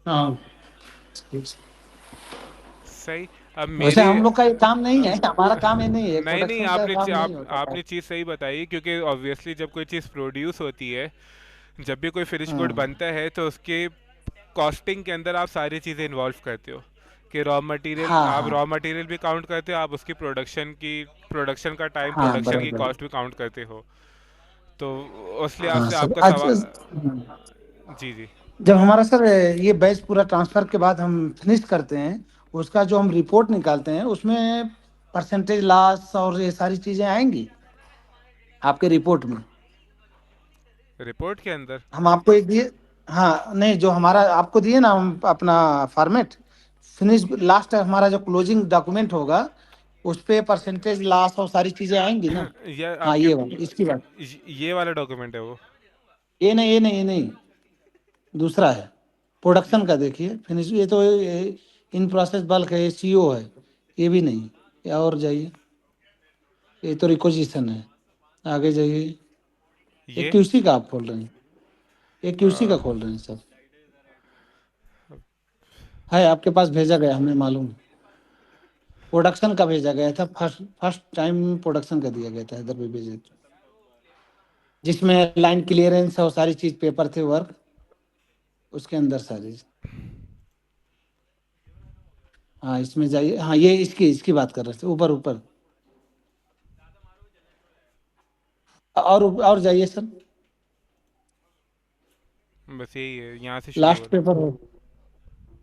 हाँ। सही। अब वैसे मेरे हम लोग का ये काम नहीं है, हमारा काम ये नहीं है, नहीं नहीं, प्रोडक्शन का काम नहीं होता है। आपने चीज़ सही बताई, क्योंकि ऑब्वियसली जब कोई चीज़ प्रोड्यूस होती है, जब भी कोई फिनिश गुड हाँ बनता है तो उसके कॉस्टिंग के अंदर आप सारी चीज़ें इन्वॉल्व करते हो कि रॉ मटेरियल, हाँ आप हाँ रॉ मटेरियल भी काउंट करते हो, आप उसकी प्रोडक्शन का टाइम, हाँ प्रोडक्शन की बराबर। कॉस्ट भी काउंट करते हो। तो उस लिहाज हाँ से सर, आपका आज सवाल। जी जी। जब हमारा सर ये बैच पूरा ट्रांसफर के बाद हम फिनिश करते हैं, उसका जो हम रिपोर्ट निकालते हैं उसमें परसेंटेज लॉस और ये सारी चीजें आएंगी आपके रिपोर्ट में। रिपोर्ट के अंदर हम आपको एक दिए, हाँ नहीं, जो हमारा आपको दिए ना हम अपना फॉर्मेट, फिनिश लास्ट हमारा जो क्लोजिंग डॉक्यूमेंट होगा उस पे परसेंटेज लॉस और सारी चीजें आएंगी ना। ये हाँ आपके ये बात, इसकी बात। ये वाला डॉक्यूमेंट है वो। ये नहीं ये नहीं ये नहीं, दूसरा है प्रोडक्शन का। देखिए फिनिश, ये तो इन प्रोसेस बल्क है, सीओ है, ये भी नहीं। या और जाइए, ये तो रिक्वेजिशन है। आगे जाइए, ये ये क्यूसी का आप खोल रहे हैं, ये क्यूसी का अ, खोल रहे हैं सर। है आपके पास, भेजा गया हमें मालूम है। प्रोडक्शन का भेजा गया था, फर्स्ट फर्स्ट टाइम प्रोडक्शन का दिया गया था इधर भी भेजे थे। जिसमें लाइन क्लियरेंस और सारी चीज पेपर थे वर्क, उसके अंदर सारी। हाँ इसमें जाइए, हाँ ये इसकी इसकी बात कर रहे थे, ऊपर ऊपर। और जाइए सर, बस यही है, यहाँ से शुरू हो लास्ट रहा पेपर हो।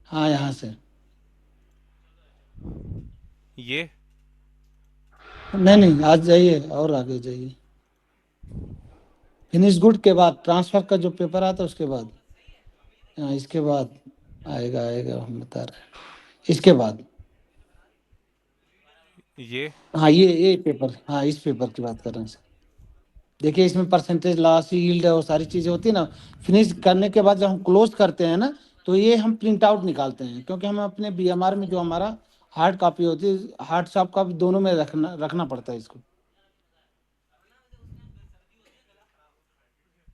हाँ यहाँ से। है ये। नहीं नहीं, आज जाइए और आगे जाइए। फिनिश गुड के बाद ट्रांसफर का जो पेपर आता है उसके बाद, हाँ इसके बाद आएगा आएगा, हम बता रहे हैं इसके बाद। ये हाँ ये पेपर, हाँ इस पेपर की बात कर रहे हैं सर। देखिए इसमें परसेंटेज लॉस, यील्ड और सारी चीजें होती है ना। फिनिश करने के बाद जब हम क्लोज करते हैं ना, तो ये हम प्रिंट आउट निकालते हैं, क्योंकि हम अपने बीएमआर में जो हमारा हार्ड कॉपी होती है, हार्ड सॉफ्ट कॉपी दोनों में रखना पड़ता है इसको।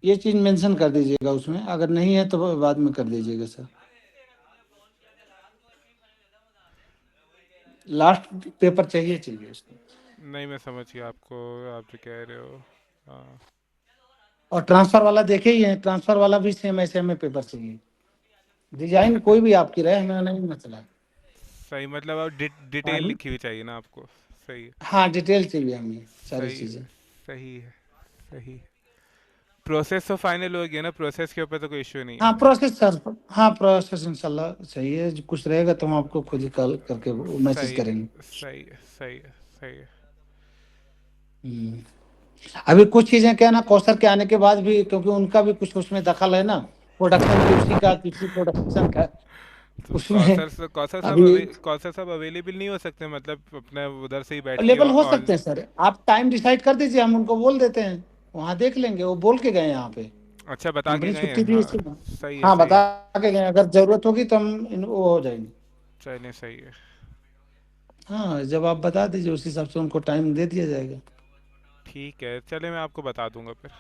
ये चीज मेंशन कर दीजिएगा उसमें, अगर नहीं है तो बाद में कर दीजिएगा सर। लास्ट पेपर चाहिए चाहिए उसको। नहीं मैं समझ गया आपको, आप जो कह रहे हो। हाँ और ट्रांसफर वाला देखे ही है, ट्रांसफर वाला भी सेम ऐसे में पेपर चाहिए। डिजाइन कोई भी आपकी रहे, हमें नहीं मसला। सही, मतलब आप डिटेल हाँ लिखी हुई चाहिए ना आपको। सही है। हाँ, डिटेल चाहिए हमें सारी सही चीजें। सही है। सही है। प्रोसेस तो फाइनल हो गया ना, प्रोसेस के ऊपर तो कोई इश्यू नहीं है। हाँ प्रोसेस सर, हाँ प्रोसेस इंशाल्लाह सही है। जो कुछ रहेगा तो हम आपको खुद ही कॉल करके मैसेज सही करेंगे। सही है। सही है। सही है। हम्म। अभी कुछ चीजें क्या है ना, कौशल के आने के बाद भी, क्योंकि उनका भी कुछ उसमें दखल है ना, प्रोडक्शन की उसी का, किसी प्रोडक्शन का तो उसमें अभी कौसर साहब अवेलेबल नहीं हो सकते, मतलब अपने उधर से ही बैठ के लेवल हो ऑल। सकते हैं सर। आप टाइम डिसाइड कर दीजिए, हम उनको बोल देते हैं, वहाँ देख लेंगे। वो बोल के गए यहाँ पे, अच्छा बता के कंपनी गए हैं, छुट्टी दी हाँ। इसकी। सही है। हाँ सही बता है। के गए, अगर जरूरत होगी तो हम वो हो जाएंगे। चलिए सही है। हाँ जब आप बता दीजिए उस हिसाब से उनको टाइम दे दिया जाएगा। ठीक है, चलिए मैं आपको बता दूंगा फिर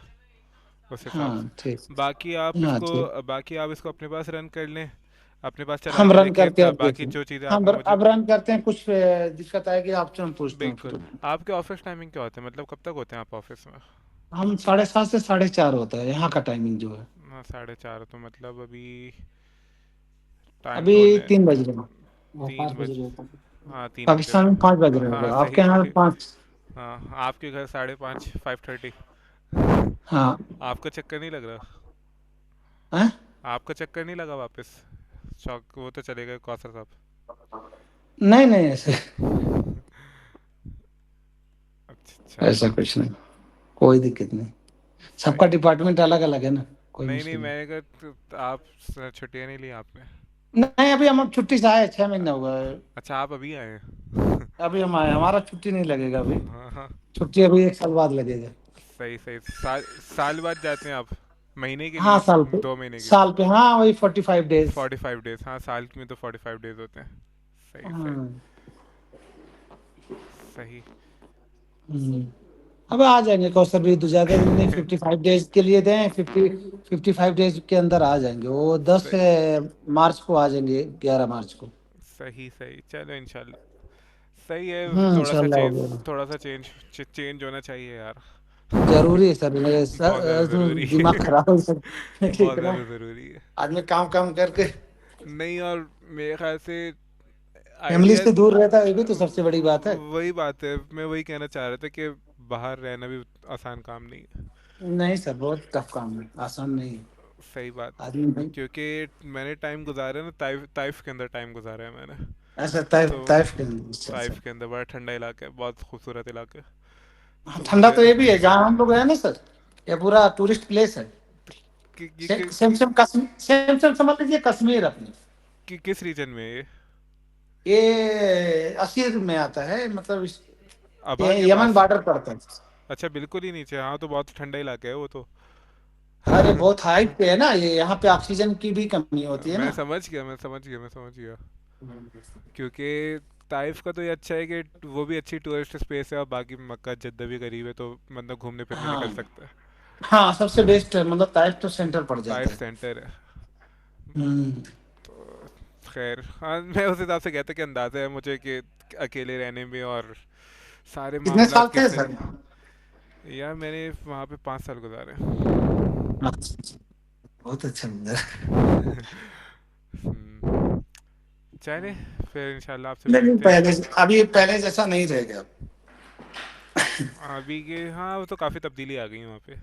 उस हिसाब हाँ ठीक। से। बाकी आप हाँ इसको ठीक। बाकी आप इसको अपने पास रन कर लें, अपने पास चला हम के रन देखें, करके तब अब बाकी देखें। जो चीज़ें हम आपने मुझे। अब रन करते हैं, कुछ दिक्कत आएगी आपसे हम पूछते हैं बिल्कुल। फिर। आपके ऑफिस टाइमिंग क्या होता है, मतलब कब तक होते हैं आप ऑफिस में? हम 7:30 से 4:30 होता है यहाँ का टाइमिंग जो है। हाँ 4:30, तो मतलब अभी टाइम अभी तो होने 3 बज रहे हैं। वो 3 बज। 5 बजे होता है। हाँ 3 बजे पाकिस्तान होते में हैं। 5 बज रहे हाँ होगा, सही आपके यहाँ सही। 5। हाँ आपके घर 5:30, 5:30। हाँ। आपको चक्कर नहीं लग रहा? हैं? आपको चक्कर नहीं लगा वापस? शौक वो तो चले गए कौसर साहब। नहीं नहीं, ऐसे अच्छा अच्छा। ऐसा कुछ नहीं, कोई दिक्कत नहीं। सही। सबका डिपार्टमेंट अलग अलग है ना, कोई नहीं नहीं, मुश्किल नहीं। मैंने कहा आप छुट्टियाँ नहीं ली आपने? नहीं अभी हम छुट्टी से आए, 6 महीने हुआ है। अच्छा आप अभी आए हैं? अभी हम आए, हमारा छुट्टी नहीं लगेगा अभी। हाँ हाँ। छुट्टी अभी 1 साल बाद लगेगा। सही सही। साल बाद जाते हैं आप? महीने के हाँ लिए? साल पे। 2 महीने के लिए? साल पे हाँ, वही 45 डेज। 45 डेज, हाँ साल में तो 45 डेज होते हैं। सही सही। हाँ। सही। हम्म। अब आ जाएंगे कौशल भी, तो ज्यादा दिन नहीं, 55 डेज के लिए दें। 55 डेज के अंदर आ जाएंगे वो। 10 सही मार्च को आ जाएंगे, 11 मार्च को। सही। सही चलो इंशाल्लाह। सही है। इंशाल्लाह हो जाएगा। थोड़ा सा चेंज होना चाहिए यार। जरूरी है सर, मेरे बहुत ज़्यादा ज़रूरी दिमाग है। खराब हो सर। बहुत ठीक है ना, ज़्यादा ज़रूरी है। आदमी काम काम करके नहीं, और मेरे ख्याल से फैमिली आइडिया से दूर रहता है, ये भी तो सबसे बड़ी बात है। वही बात है, मैं वही कहना चाह रहा था कि बाहर रहना भी आसान काम नहीं है। नहीं सर, बहुत टफ काम है, आसान नहीं है। सही बात। आदमी भाई, क्योंकि मैंने टाइम गुजारा है ना, ताइफ के अंदर टाइम गुजारा है मैंने। ऐसा ताइफ तो ताइफ के अंदर, अच्छा अच्छा। ताइफ के अंदर बड़ा ठंडा इलाका है, बहुत खूबसूरत इलाका है। हाँ, तो ठंडा मुझे तो ये भी है जहाँ हम लोग हैं ना सर, ये पूरा टूरिस्ट प्लेस है। कि, कि, कि, same same Kashmir, same same समझ लीजिए कश्मीर अपनी। किस रीजन में है ये? ये असीर में आता है, मतलब अबहा ये के यमन पास? बॉर्डर पड़ता है। अच्छा बिल्कुल ही नीचे, हाँ तो बहुत ठंडा इलाका है वो तो। अरे बहुत हाइट पे है ना ये, यहाँ पे ऑक्सीजन की भी कमी होती है मैं ना। समझ गया, मैं समझ गया, मैं समझ गया। क्योंकि ताइफ का तो ये अच्छा है कि वो भी अच्छी टूरिस्ट स्पेस है, और बाकी मक्का जद्दा भी करीब है, तो मतलब घूमने फिरने निकल हाँ सकता है। हाँ, सबसे बेस्ट है, मतलब ताइफ तो सेंटर पड़ जाता ताइफ है। सेंटर है। हम्म। तो खैर हाँ, मैं उस हिसाब से कहता कि अंदाज़ा है मुझे कि अकेले रहने में और सारे कितने साल मामलात थे किस सर? तरीके। यार मैंने वहाँ पे 5 साल गुजारे। अच्छा, बहुत अच्छा मंदिर। हम्म, चले फिर इंशाल्लाह आपसे नहीं मिलते हैं। पहले, अभी पहले जैसा नहीं रहेगा। अभी के हाँ, वो तो काफ़ी तब्दीली आ गई है वहाँ पे।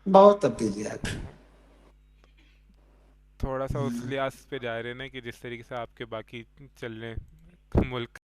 बहुत तब्दीली आ गई। थोड़ा सा उस लिहाज पे जा रहे हैं ना कि जिस तरीके से आपके बाकी चल रहे हैं मुल्क।